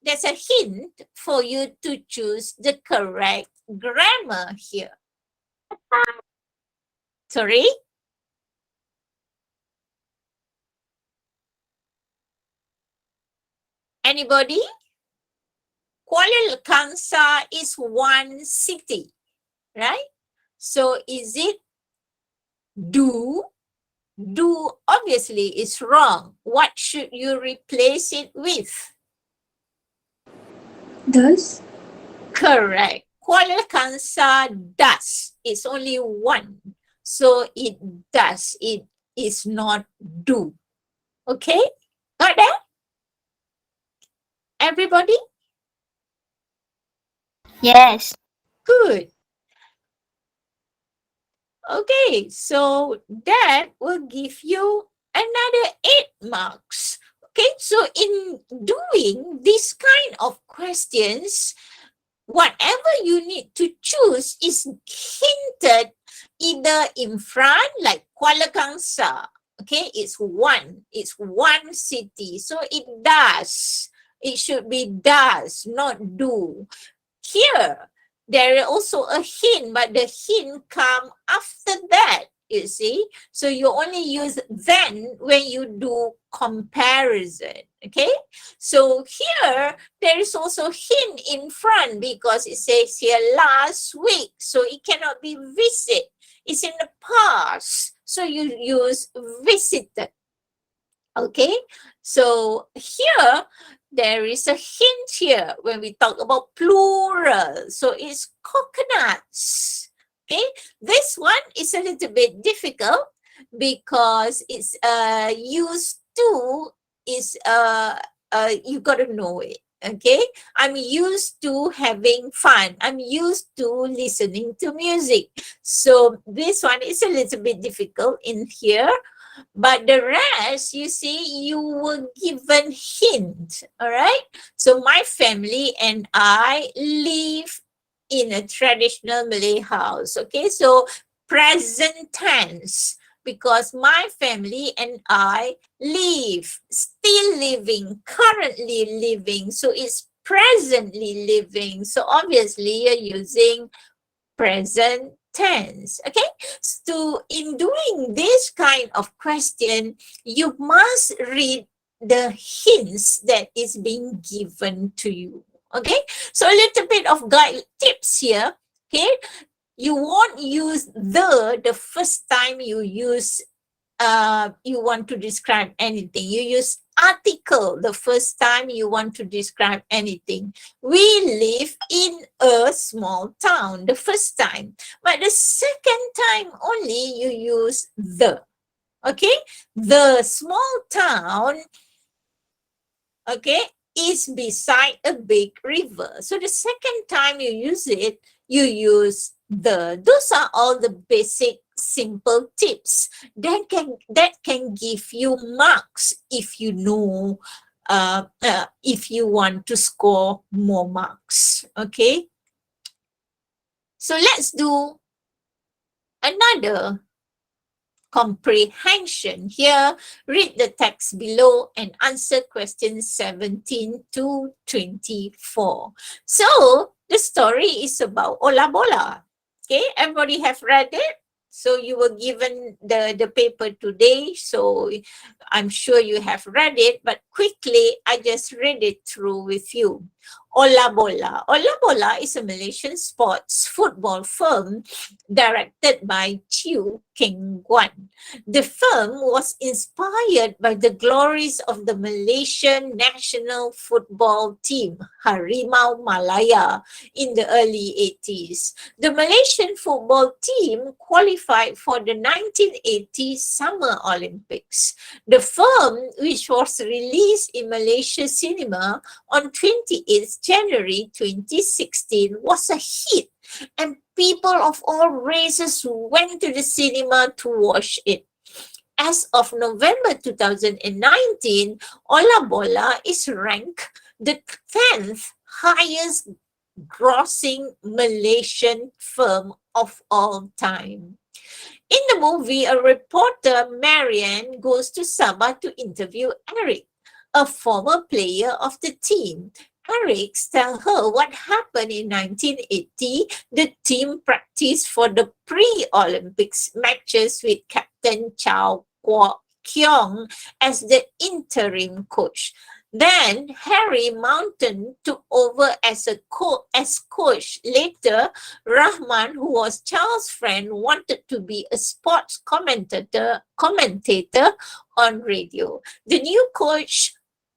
There's a hint for you to choose the correct grammar here. Sorry? Anybody? Kuala Kangsar is one city, right? So is it do? Do obviously is wrong. What should you replace it with? Does. Correct. Kuala Kangsar does. It's only one. So it does. It is not do. Okay? Got that? Everybody? Yes. Good. Okay, so that will give you another 8 marks. Okay, so in doing this kind of questions, whatever you need to choose is hinted either in front, like Kuala Kangsar. Okay, it's one city. So it does. It should be does, not do. Here, there is also a hint, but the hint come after that, you see. So you only use then when you do comparison, okay? So here, there is also hint in front because it says here last week. So it cannot be visit. It's in the past. So you use visited. Okay, so here there is a hint here when we talk about plural. So it's coconuts. Okay, this one is a little bit difficult because it's used to is you got to know it. Okay, I'm used to having fun. I'm used to listening to music. So this one is a little bit difficult in here, but the rest, you see, you were given hint. All right. So my family and I live in a traditional Malay house. Okay, so present tense, because my family and I live, still living, currently living. So it's presently living. So obviously you're using present tense. Okay, so in doing this kind of question, you must read the hints that is being given to you. Okay, so a little bit of guide tips here. Okay, you won't use the first time you use you want to describe anything. You use article the first time you want to describe anything. We live in a small town the first time, but the second time only you use the. Okay, the small town, okay, is beside a big river. So the second time you use it, you use the. Those are all the basic simple tips that can give you marks if you know, if you want to score more marks. Okay, so let's do another comprehension. Here, read the text below and answer questions 17 to 24. So the story is about Ola Bola. Okay, everybody have read it? So you were given the paper today, so I'm sure you have read it, but quickly I just read it through with you. Ola Bola. Ola Bola is a Malaysian sports football firm directed by Chew Keng Guan. The film was inspired by the glories of the Malaysian national football team, Harimau Malaya, in the early 80s. The Malaysian football team qualified for the 1980 Summer Olympics. The film, which was released in Malaysia cinema on 28th January 2016, was a hit, and people of all races went to the cinema to watch it. As of November 2019, Ola Bola is ranked the 10th highest grossing Malaysian film of all time. In the movie, a reporter, Marianne, goes to Sabah to interview Eric, a former player of the team. Eric tells her what happened in 1980. The team practiced for the pre-Olympics matches with Captain Chow Kiong as the interim coach. Then Harry Mountain took over as coach. Later, Rahman, who was Charles' friend, wanted to be a sports commentator on radio. The new coach,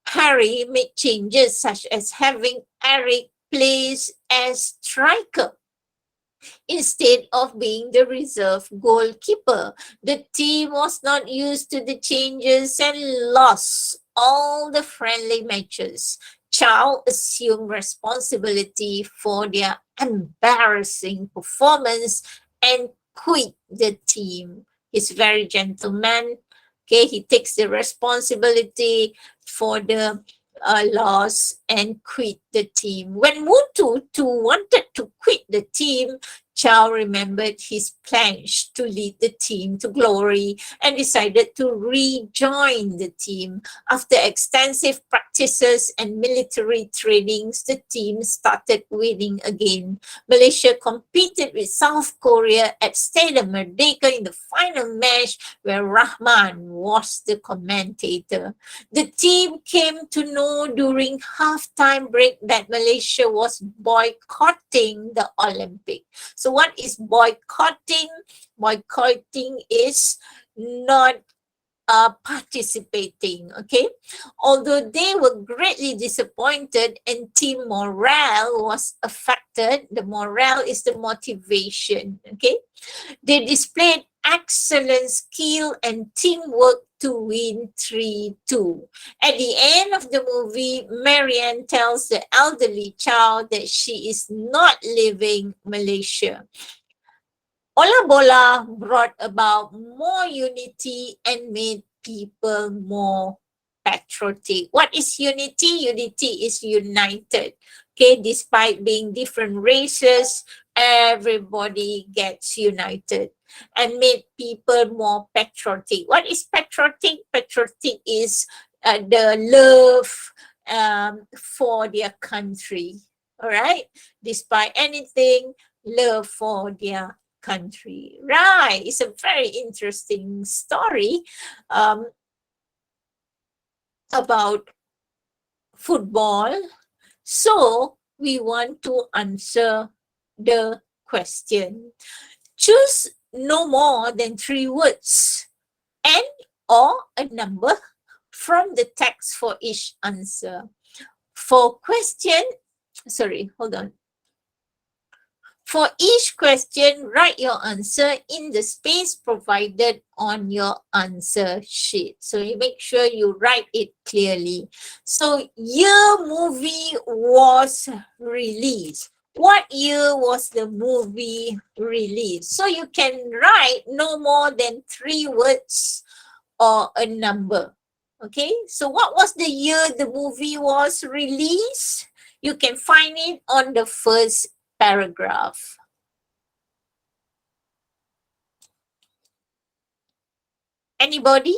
Harry, made changes such as having Eric plays as striker instead of being the reserve goalkeeper. The team was not used to the changes and lost all the friendly matches. Chow assumed responsibility for their embarrassing performance and quit the team. He's very gentleman. Okay, he takes the responsibility for the loss and quit the team. When Mutu wanted to quit the team, Chow remembered his pledge to lead the team to glory and decided to rejoin the team. After extensive practices and military trainings, the team started winning again. Malaysia competed with South Korea at Stadium Merdeka in the final match where Rahman was the commentator. The team came to know during halftime break that Malaysia was boycotting the Olympic. So what is boycotting? Boycotting is not participating, okay? Although they were greatly disappointed and team morale was affected, the morale is the motivation, okay? They displayed excellent skill and teamwork to win 3-2. At the end of the movie, Marianne tells the elderly child that she is not leaving Malaysia. Ola Bola brought about more unity and made people more patriotic. What is unity? Unity is united. Okay, despite being different races, everybody gets united and made people more patriotic. What is patriotic? Patriotic is the love for their country. All right, despite anything, love for their country. Right, it's a very interesting story about football. So we want to answer the question. Choose no more than 3 words and or a number from the text for each answer. For question, hold on. For each question, write your answer in the space provided on your answer sheet. So you make sure you write it clearly. So year movie was released. What year was the movie released? So you can write no more than 3 words or a number. Okay, so what was the year the movie was released? You can find it on the first paragraph. Anybody?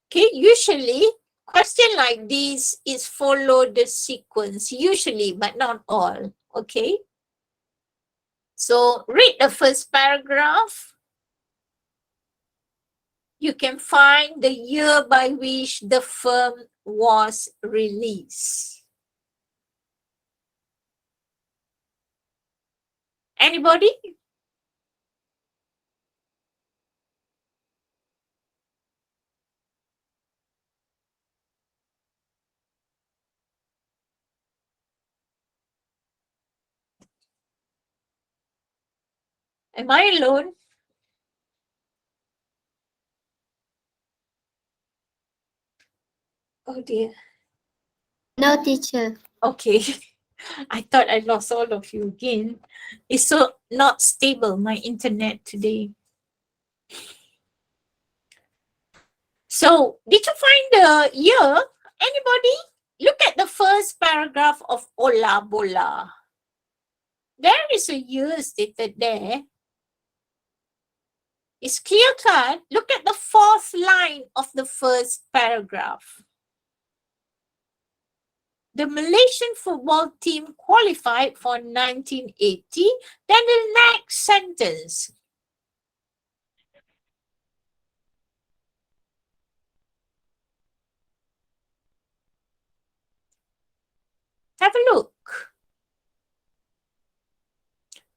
Okay, usually question like this is follow the sequence, usually, but not all. Okay. So read the first paragraph. You can find the year by which the film was released. Anybody? Am I alone? Oh dear. No, teacher. Okay. I thought I lost all of you again. It's so not stable, my internet today. So, did you find the year? Anybody? Look at the first paragraph of Ola Bola. There is a year stated there. It's clear cut. Look at the 4th line of the first paragraph. The Malaysian football team qualified for 1980. Then the next sentence. Have a look.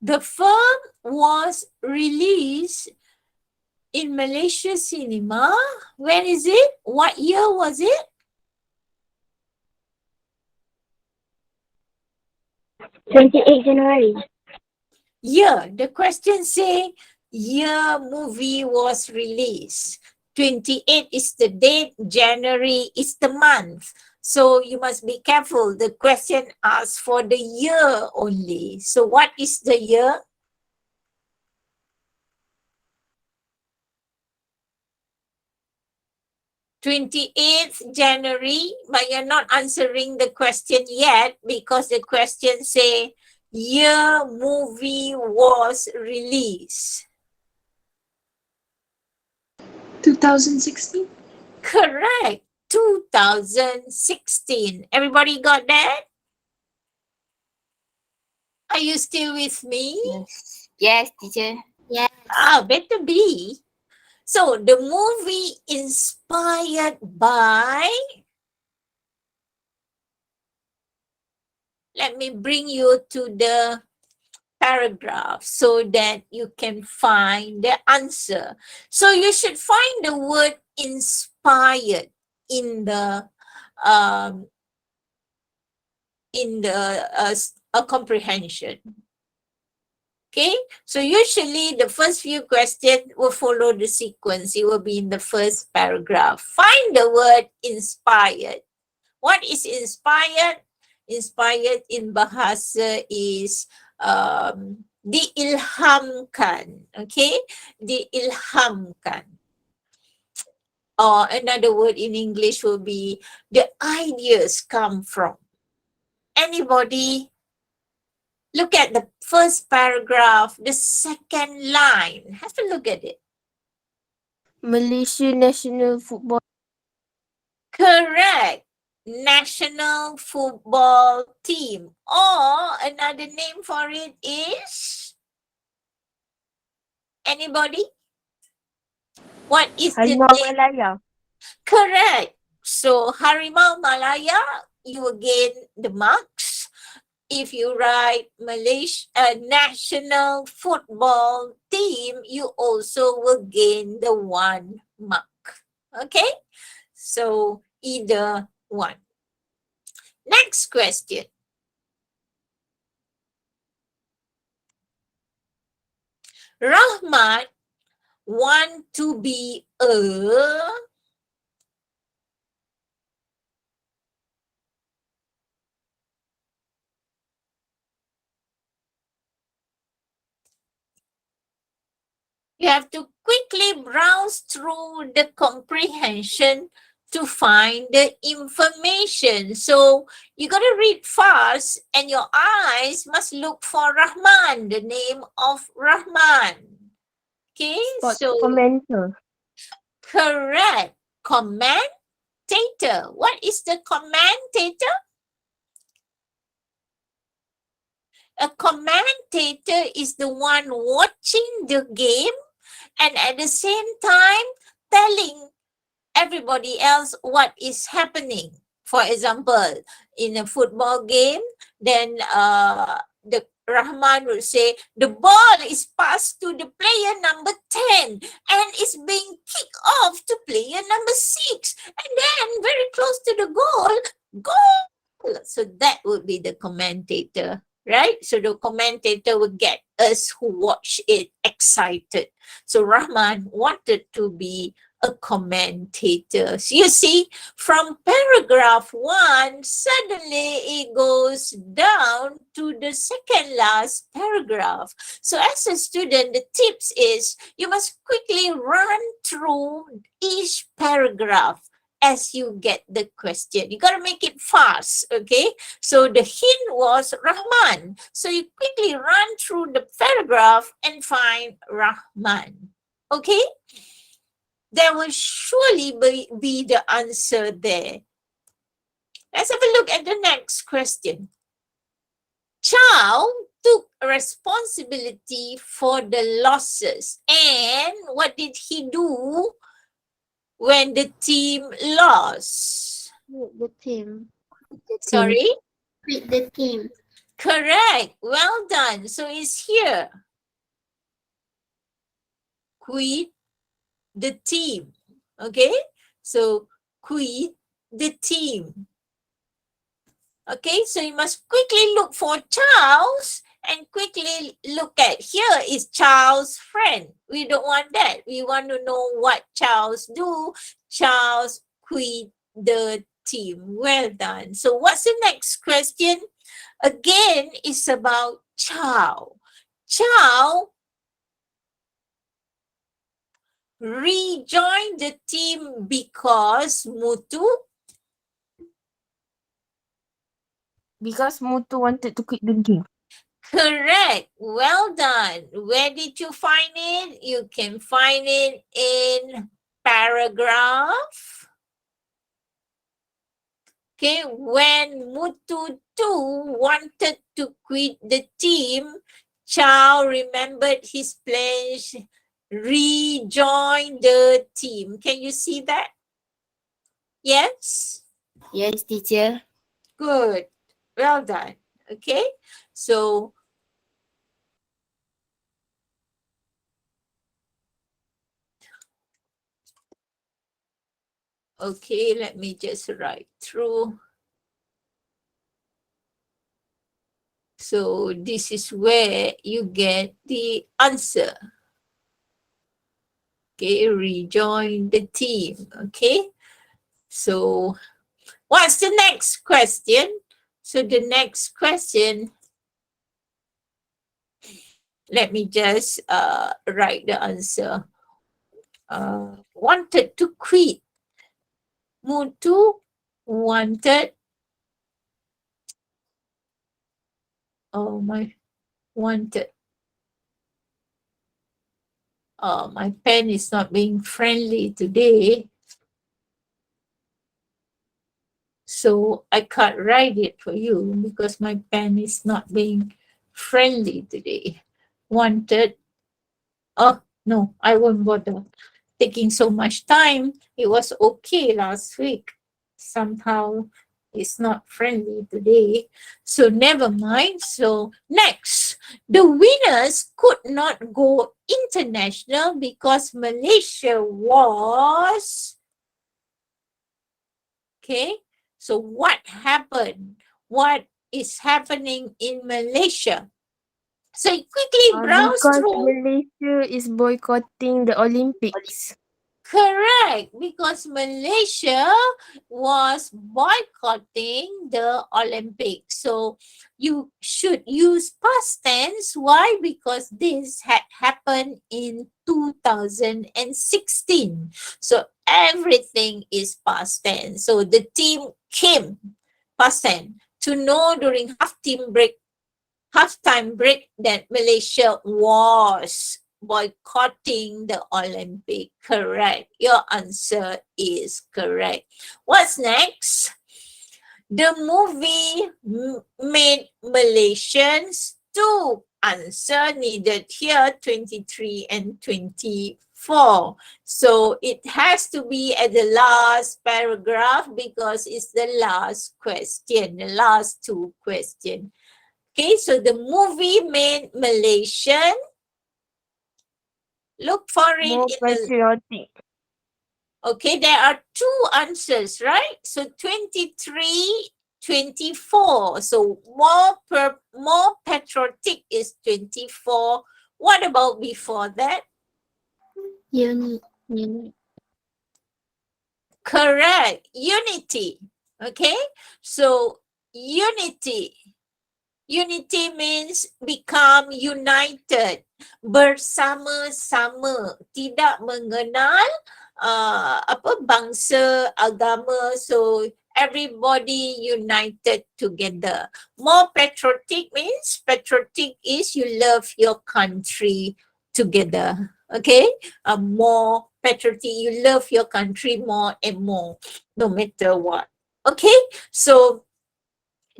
The film was released in Malaysia cinema. When is it? What year was it? 28 January. Year. The question say year movie was released. 28 is the date, January is the month. So you must be careful. The question asks for the year only. So what is the year? January 28th, but you're not answering the question yet because the question say year movie was released. 2016. Correct. 2016. Everybody got that? Are you still with me? Yes. Yes, teacher. Yes. Better be. So the movie inspired by, let me bring you to the paragraph so that you can find the answer. So you should find the word inspired. in the um, comprehension. Okay, so usually the first few questions will follow the sequence. It will be in the first paragraph. Find the word inspired. What is inspired? Inspired in Bahasa is diilhamkan. Okay, diilhamkan. Or another word in English will be the ideas come from. Anybody? Look at the first paragraph, the second line. Have a look at it. Malaysia National Football. Correct. National football team. Or another name for it is? Anybody? What is the Harimau name? Malaya. Correct. So Harimau Malaya, you will gain the marks. If you write Malaysia national football team, you also will gain the 1 mark. Okay? So either one. Next question. Rahmat want to be a you have to quickly browse through the comprehension to find the information. So you got to read fast and your eyes must look for Rahman, the name of Rahman. Okay, so Commenter. correct. Commentator. What is the commentator? A commentator is the one watching the game and at the same time telling everybody else what is happening. For example, in a football game, then the Rahman would say, the ball is passed to the player number 10 and is being kicked off to player number 6. And then very close to the goal. So that would be the commentator, right? So the commentator would get us who watch it excited. So Rahman wanted to be a commentator. So you see, from paragraph 1, suddenly it goes down to the second last paragraph. So as a student, the tips is you must quickly run through each paragraph as you get the question. You got to make it fast, okay? So the hint was Rahman. So you quickly run through the paragraph and find Rahman, okay? There will surely be the answer there. Let's have a look at the next question. Chow took responsibility for the losses. And what did he do when the team lost? The team. Sorry? Quit the team. Correct. Well done. So it's here. Quit the team. Okay? So quit the team. Okay, so you must quickly look for Charles and quickly look at here is Charles' friend. We don't want that. We want to know what Charles do. Charles quit the team. Well done. So what's the next question? Again, it's about Chow. Chow rejoined the team because Mutu. Because Mutu wanted to quit the game. Correct. Well done. Where did you find it? You can find it in paragraph. Okay, when Mutu 2 wanted to quit the team, Chow remembered his pledge, rejoin the team. Can you see that? Yes? Yes, teacher. Good. Well done. Okay, so Okay, let me just write through. So this is where you get the answer. Okay, rejoin the team. Okay, so what's the next question? So the next question, let me just write the answer. Wanted to quit. Mutu wanted. Oh my, wanted. My pen is not being friendly today. So I can't write it for you because my pen is not being friendly today. Wanted. Oh, no, I won't bother taking so much time. It was okay last week. Somehow it's not friendly today. So never mind. So next, the winners could not go international because Malaysia was... Okay, so what happened? What is happening in Malaysia? So quickly browse Because through. Malaysia is boycotting the Olympics. Correct, because Malaysia was boycotting the Olympics. So you should use past tense. Why? Because this had happened in 2016. So everything is past tense. So the team came, past tense, to know during halftime break that Malaysia was boycotting the Olympic. Correct. Your answer is correct. What's next? The movie made Malaysians to answer needed here 23 and 24. So it has to be at the last paragraph because it's the last question, the last two questions. Okay, so the movie made Malaysian. Look for it More in the... patriotic. Okay, there are two answers, right? So 23, 24. So more patriotic is 24. What about before that? Uni. Correct. Unity. Okay, so unity. Unity means become united, bersama-sama, tidak mengenal bangsa, agama. So everybody united together. More patriotic means patriotic is you love your country together. Okay, more patriotic, you love your country more and more, no matter what. Okay, so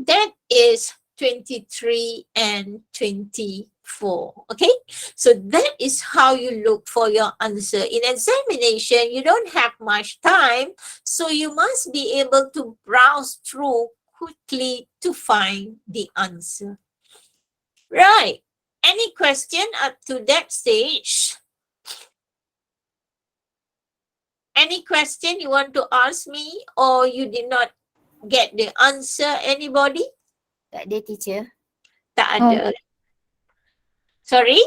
that is 23 and 24. Okay, so that is how you look for your answer. In examination, you don't have much time, so you must be able to browse through quickly to find the answer. Right. Any question up to that stage? Any question you want to ask me, or you did not get the answer? Anybody? Tak ada, teacher. Tak ada. Sorry?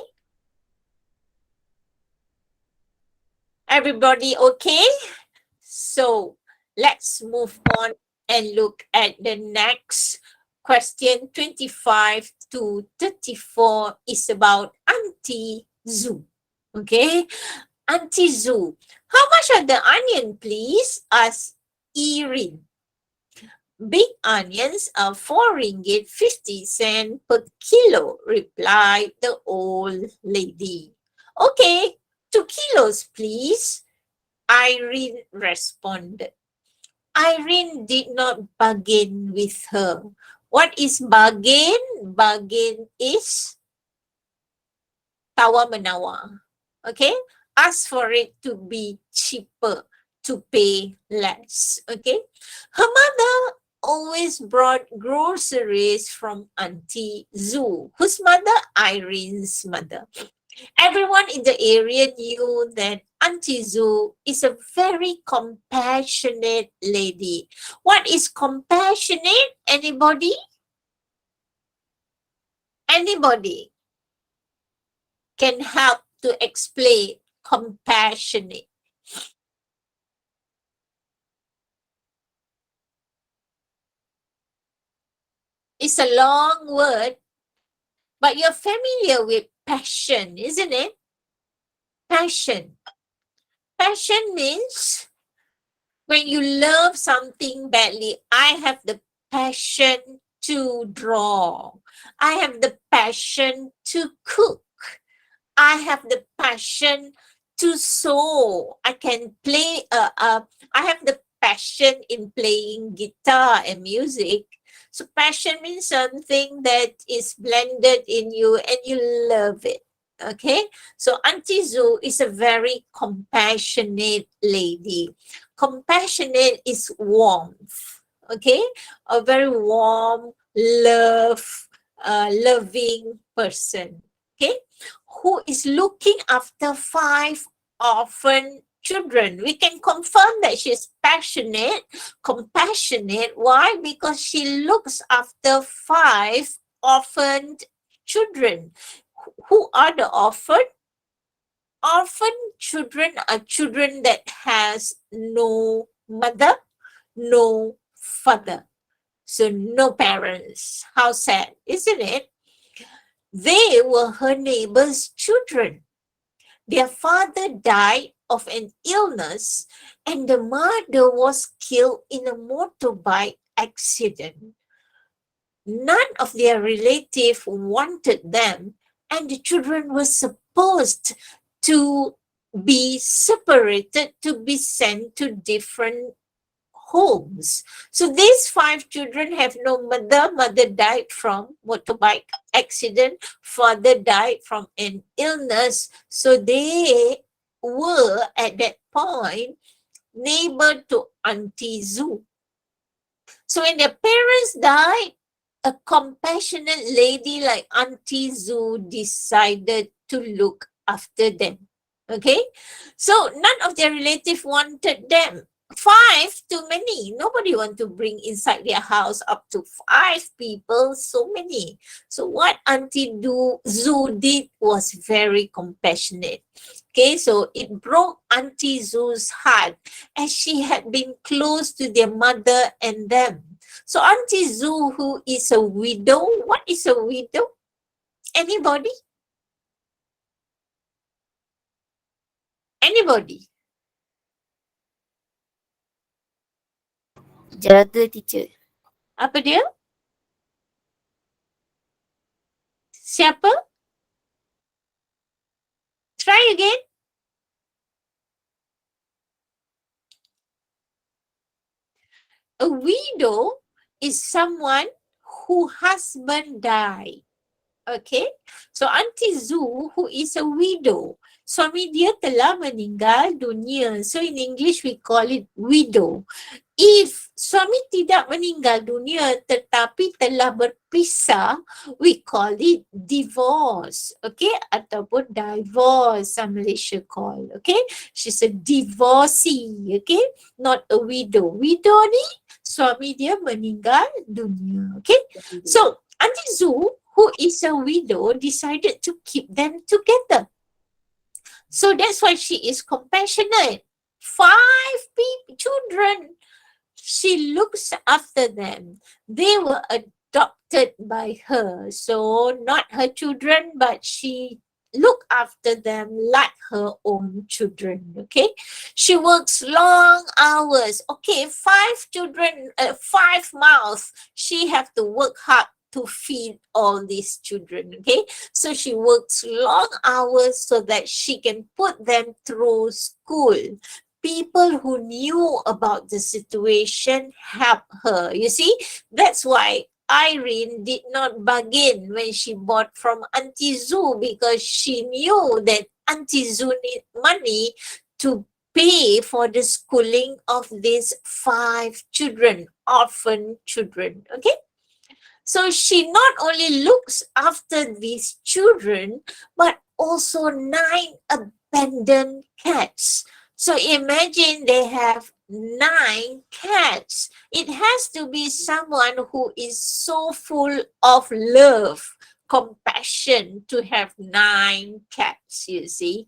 Everybody okay? So let's move on and look at the next question. 25 to 34 is about Auntie Zoo. Okay, Auntie Zoo. How much are the onion, please? Asked Erin. Big onions are 4 ringgit 50 cents per kilo, replied the old lady. Okay, 2 kilos, please, Irene responded. Irene did not bargain with her. What is bargain? Bargain is tawar-menawar. Okay, ask for it to be cheaper, to pay less. Okay, her mother always brought groceries from Auntie Zoo. Whose mother? Irene's mother. Everyone in the area knew that Auntie Zu is a very compassionate lady. What is compassionate? Anybody? Anybody can help to explain compassionate? It's a long word, but you're familiar with passion, isn't it? Passion. Passion means when you love something badly. I have the passion to draw. I have the passion to cook. I have the passion to sew. I can play, I have the passion in playing guitar and music. So passion means something that is blended in you and you love it. Okay, so Auntie Zu is a very compassionate lady. Compassionate is warmth. Okay, a very warm, loving person. Okay, who is looking after 5 orphan children. We can confirm that she's passionate, compassionate. Why? Because she looks after 5 orphaned children. Who are the orphan? Orphan children are children that has no mother, no father. So no parents. How sad, isn't it? They were her neighbor's children. Their father died of an illness and the mother was killed in a motorbike accident. None of their relatives wanted them and the children were supposed to be separated, to be sent to different homes. So these 5 children have no mother. Mother died from motorbike accident. Father died from an illness. So they were at that point neighbor to Auntie Zu. So when their parents died, a compassionate lady like Auntie Zu decided to look after them. Okay, so none of their relatives wanted them. 5 too many. Nobody want to bring inside their house up to 5 people, so many. So what Auntie Zu did was very compassionate. Okay, so it broke Auntie Zu's heart as she had been close to their mother and them. So Auntie Zu, who is a widow, what is a widow? Anybody? Anybody? Jaga teacher. Apa dia? Siapa? Try again. A widow is someone who husband died. Okay, so Auntie Zu, who is a widow, suami dia telah meninggal dunia. So in English we call it widow. If suami tidak meninggal dunia tetapi telah berpisah, we call it divorce. Okay, ataupun divorce, some Malaysia call. Okay, she's a divorcee. Okay, not a widow. Widow ni suami dia meninggal dunia. Okay, so Auntie Zu, who is a widow, decided to keep them together. So that's why she is compassionate. 5 children. She looks after them. They were adopted by her. So not her children, but she look after them like her own children. Okay, she works long hours. Okay, 5 children, 5 mouths. She have to work hard to feed all these children. Okay, so she works long hours so that she can put them through school. People who knew about the situation help her. You see, that's why Irene did not bargain when she bought from Auntie Zu, because she knew that Auntie Zu need money to pay for the schooling of these 5 children, orphan children. Okay, so she not only looks after these children, but also 9 abandoned cats. So imagine they have 9 cats. It has to be someone who is so full of love, compassion to have 9 cats, you see.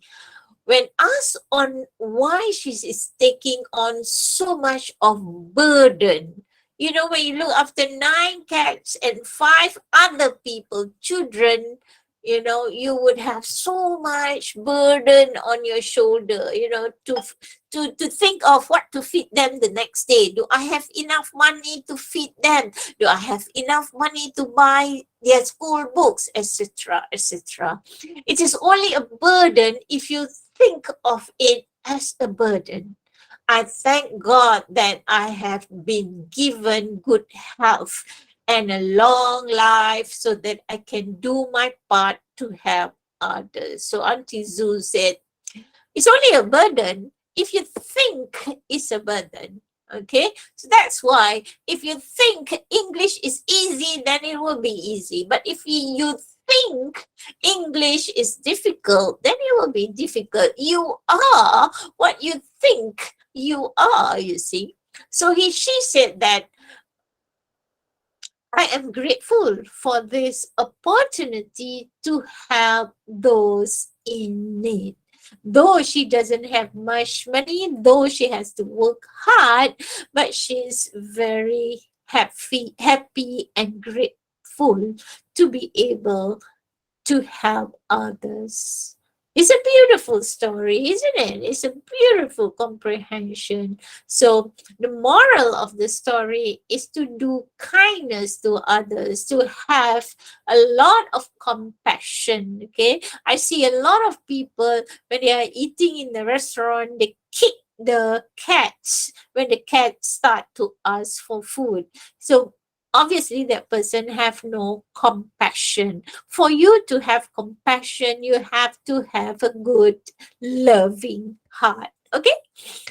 When asked on why she is taking on so much of burden, you know, when you look after 9 cats and 5 other people, children, you know, you would have so much burden on your shoulder, you know, to think of what to feed them the next day. Do I have enough money to feed them? Do I have enough money to buy their school books, etc., etc.? It is only a burden if you think of it as a burden. I thank God that I have been given good health and a long life so that I can do my part to help others. So Auntie Zhu said, it's only a burden if you think it's a burden. Okay, so that's why if you think English is easy, then it will be easy. But if you think English is difficult, then it will be difficult. You are what you think you are, you see. So she said that I am grateful for this opportunity to help those in need. Though she doesn't have much money, though she has to work hard, but she's very happy and grateful to be able to help others. It's a beautiful story, isn't it? It's a beautiful comprehension. So the moral of the story is to do kindness to others, to have a lot of compassion. Okay, I see a lot of people when they are eating in the restaurant, they kick the cats when the cats start to ask for food. So obviously that person have no compassion. For you to have compassion, you have to have a good, loving heart. Okay,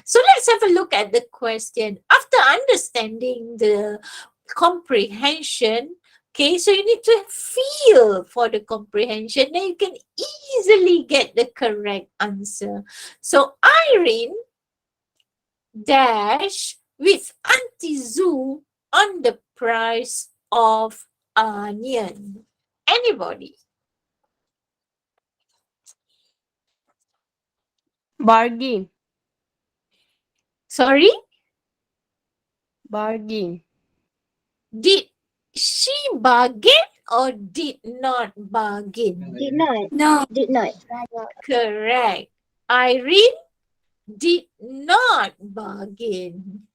so let's have a look at the question. After understanding the comprehension, okay, so you need to feel for the comprehension, then you can easily get the correct answer. So Irene dash with Auntie Zoo on the price of onion. Anybody? Bargain. Sorry? Bargain. Did she bargain or did not bargain? Did not. No. Did not. Correct. Irene did not bargain.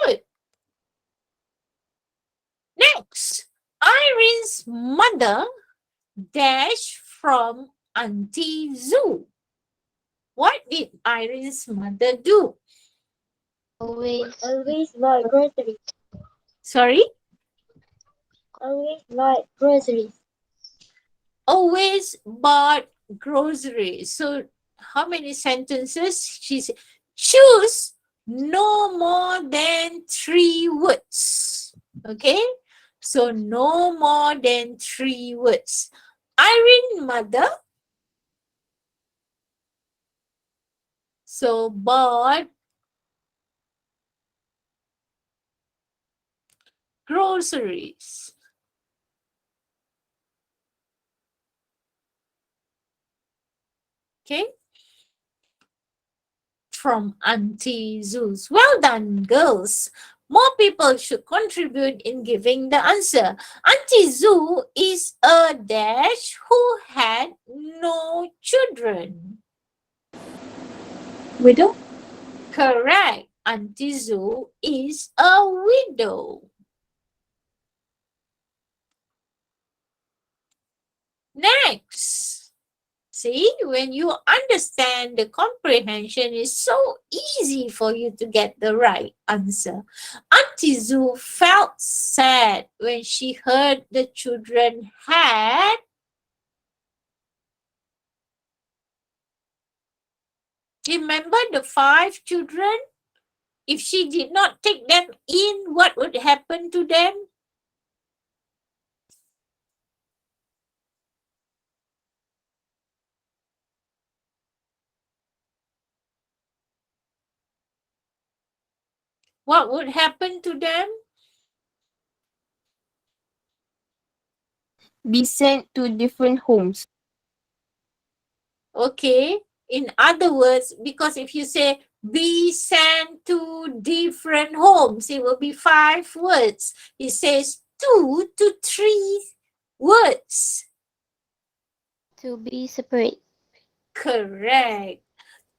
Good. Next, Irene's mother dash from Auntie Zoo. What did Irene's mother do? Always buy groceries. Sorry? Always buy groceries. Always bought groceries. So how many sentences? She said, choose no more than 3 words. Okay? So no more than 3 words. Irene mother. So bought groceries. Okay? From Auntie Zeus. Well done, girls. More people should contribute in giving the answer. Auntie Zoo is a dash who had no children. Widow? Correct. Auntie Zoo is a widow. Next. See, when you understand the comprehension, it's so easy for you to get the right answer. Auntie Zoo felt sad when she heard the children had remember the 5 children? If she did not take them in, what would happen to them? What would happen to them? Be sent to different homes. Okay. In other words, because if you say be sent to different homes, it will be 5 words. It says 2 to 3 words. To be separate. Correct.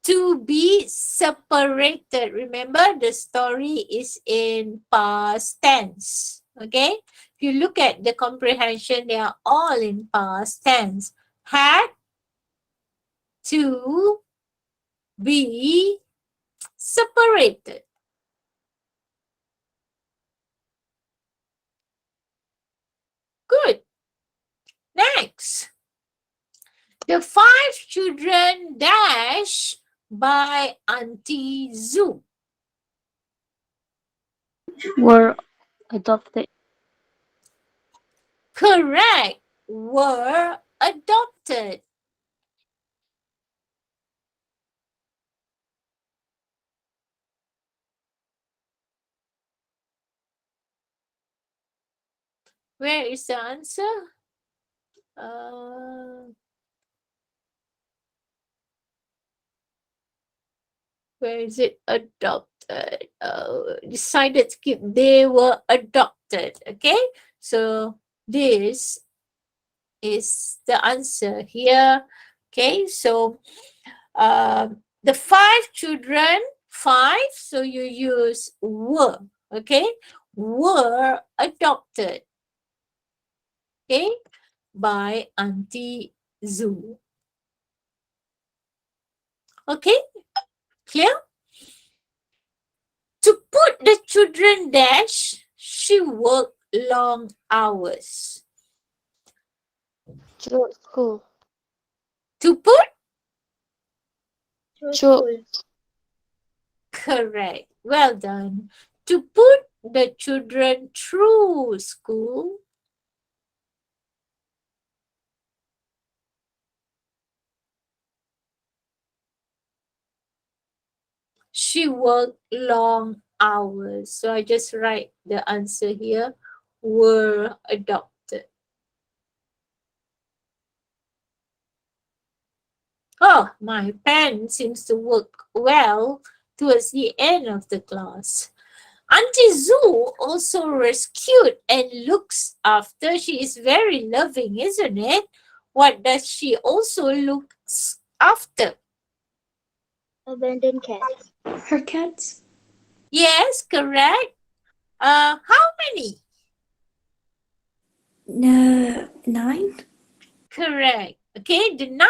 To be separated. Remember, the story is in past tense. Okay? If you look at the comprehension, they are all in past tense. Had to be separated. Good. Next. The 5 children dash by Auntie Zoo. Were adopted. Correct. Were adopted. Where is the answer? Where is it? Adopted. Decided to keep. They were adopted. Okay. So this is the answer here. Okay. So the 5 children, 5. So you use were. Okay. Were adopted. Okay. By Auntie Zoo. Okay. Clear? To put the children dash, she worked long hours. Through school. To put? Through Through- school. Correct. Well done. To put the children through school. She worked long hours. So I just write the answer here. Were adopted. Oh, my pen seems to work well towards the end of the class. Auntie Zoo also rescued and looks after. She is very loving, isn't it? What does she also look after? Abandoned cats. Her cats? Yes, correct. How many? 9? Correct. Okay, the 9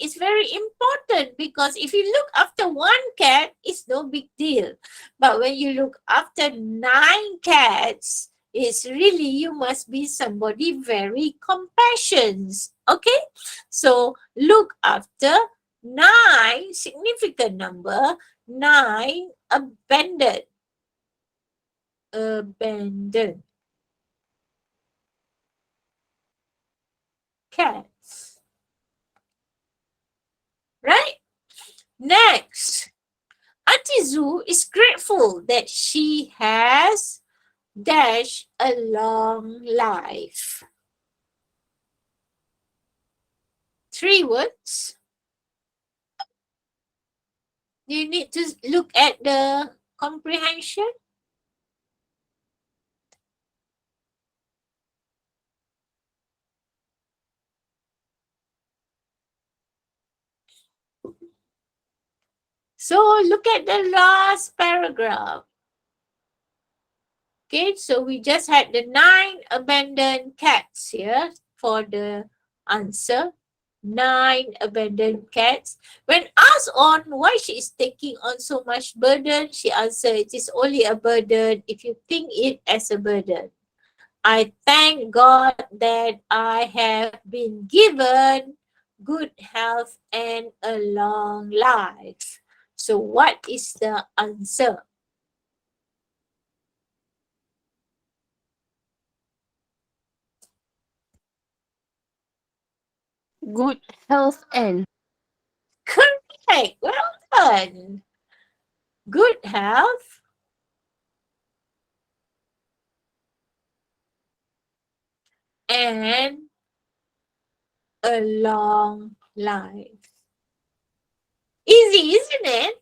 is very important because if you look after 1 cat, it's no big deal. But when you look after 9 cats, it's really, you must be somebody very compassionate. Okay, so look after 9, significant number, 9 abandoned. Abandoned cats. Right? Next, Auntie Zoo is grateful that she has dash a long life. 3 words. You need to look at the comprehension. So look at the last paragraph. Okay, so we just had the 9 abandoned cats here for the answer. 9 abandoned cats. When asked on why she is taking on so much burden, she answered, it is only a burden if you think it as a burden. I thank God that I have been given good health and a long life. So what is the answer? Good health and. Correct. Well done. Good health and a long life. Easy, isn't it?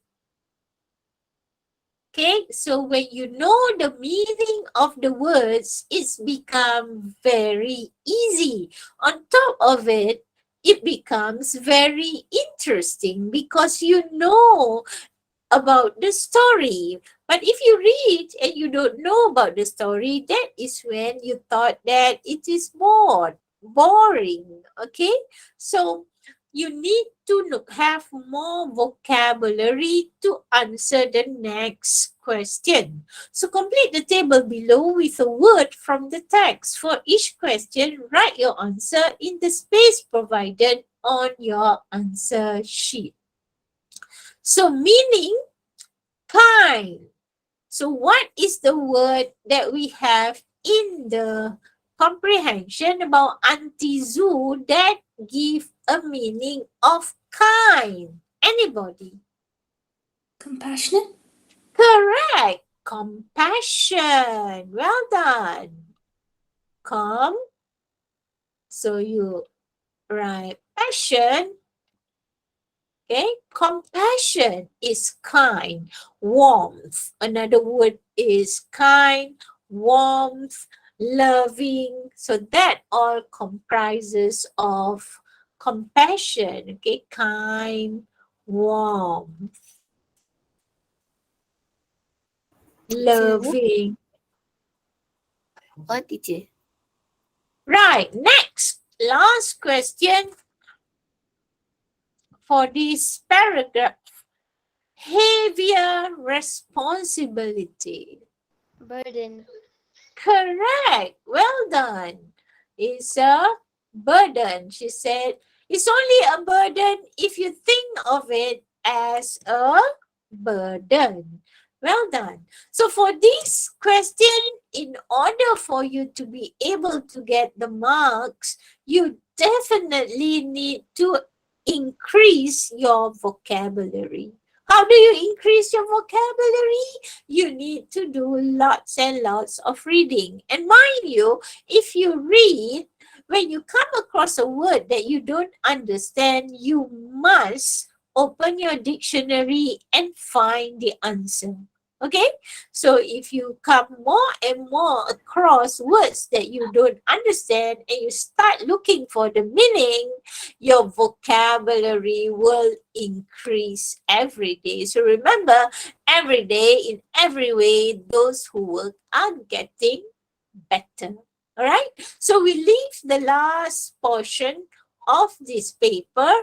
Okay, so when you know the meaning of the words, it's become very easy. On top of it, it becomes very interesting because you know about the story. But if you read and you don't know about the story, that is when you thought that it is boring. Okay, so you need to have more vocabulary to answer the next question. So complete the table below with a word from the text. For each question, write your answer in the space provided on your answer sheet. So meaning kind. So what is the word that we have in the comprehension about Auntie Zoo that give a meaning of kind? Anybody? Compassionate? Correct. Compassion. Well done. So you write passion. Okay, compassion is kind. Warmth, another word is kind, warmth, loving. So that all comprises of compassion. Okay, kind, warmth, loving. What, teacher? Right, next, last question for this paragraph. Heavier responsibility. Burden. Correct. Well done. It's a burden. She said, it's only a burden if you think of it as a burden. Well done. So for this question, in order for you to be able to get the marks, you definitely need to increase your vocabulary. How do you increase your vocabulary? You need to do lots and lots of reading. And mind you, if you read, when you come across a word that you don't understand, you must open your dictionary and find the answer. Okay? So if you come more and more across words that you don't understand and you start looking for the meaning, your vocabulary will increase every day. So remember, every day, in every way, those who work are getting better. All right? So we leave the last portion of this paper.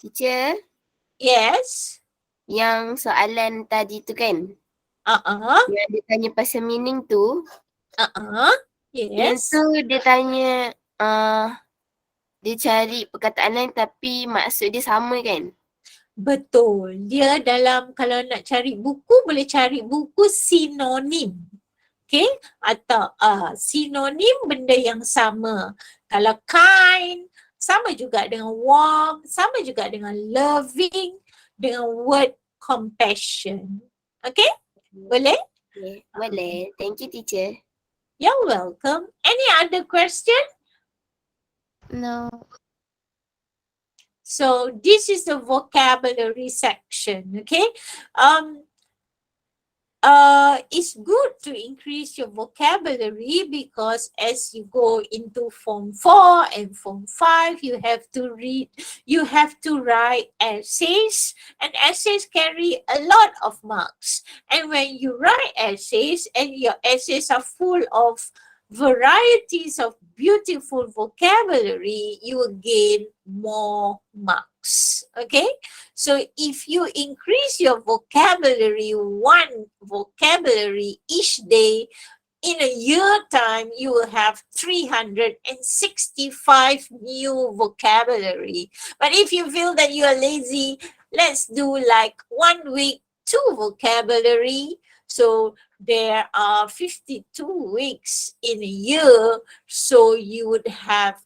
Teacher, Yes. yang soalan tadi tu kan, Uh-uh. yang dia tanya pasal meaning tu, Uh-uh. yang Yes. tu dia tanya, dia cari perkataan lain tapi maksud dia sama kan? Betul. Dia dalam, kalau nak cari buku, boleh cari buku sinonim. Okay? Atau sinonim benda yang sama. Kalau kind, sama juga dengan warm, sama juga dengan loving, dengan word compassion. Okay? Boleh? Okay, boleh. Thank you, teacher. You're welcome. Any other question? No. So this is the vocabulary section, okay? It's good to increase your vocabulary because as you go into Form 4 and Form 5, you have to read, you have to write essays, and essays carry a lot of marks. And when you write essays and your essays are full of varieties of beautiful vocabulary, you will gain more marks. Okay? So if you increase your vocabulary, one vocabulary each day, in a year time, you will have 365 new vocabulary. But if you feel that you are lazy, let's do like 1 week, 2 vocabulary. So there are 52 weeks in a year. So you would have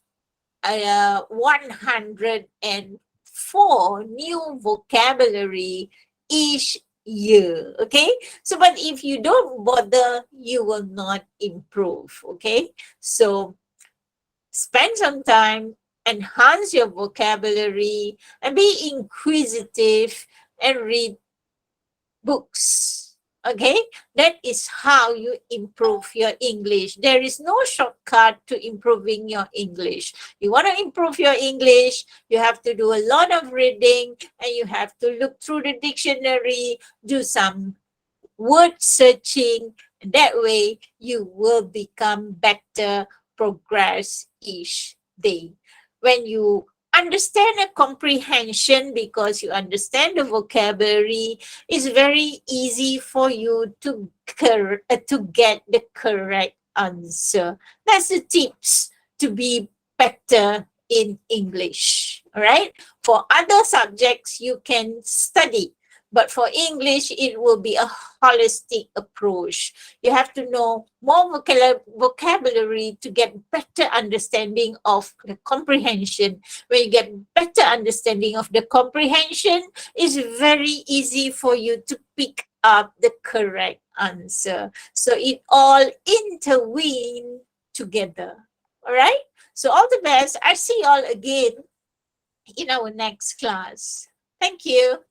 104 new vocabulary each year. Okay, so but if you don't bother, you will not improve. Okay, so spend some time, enhance your vocabulary, and be inquisitive and read books. Okay, that is how you improve your English. There is no shortcut to improving your English. You want to improve your English, you have to do a lot of reading, and you have to look through the dictionary, do some word searching. That way, you will become better, progress each day. When you understand a comprehension, because you understand the vocabulary, it's very easy for you to get the correct answer. That's the tips to be better in English. All right. For other subjects, you can study, but for English, it will be a holistic approach. You have to know more vocabulary to get better understanding of the comprehension. When you get better understanding of the comprehension, it's very easy for you to pick up the correct answer. So it all intervene together. All right? So all the best. I see you all again in our next class. Thank you.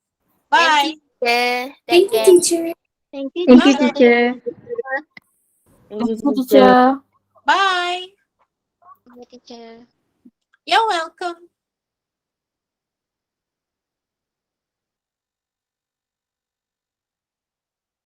Bye. Thank you, teacher. Take Thank you, care. teacher. Thank you, Thank you, teacher. teacher. Thank you, Thank you, teacher. teacher. Bye. Thank you, teacher. You're welcome.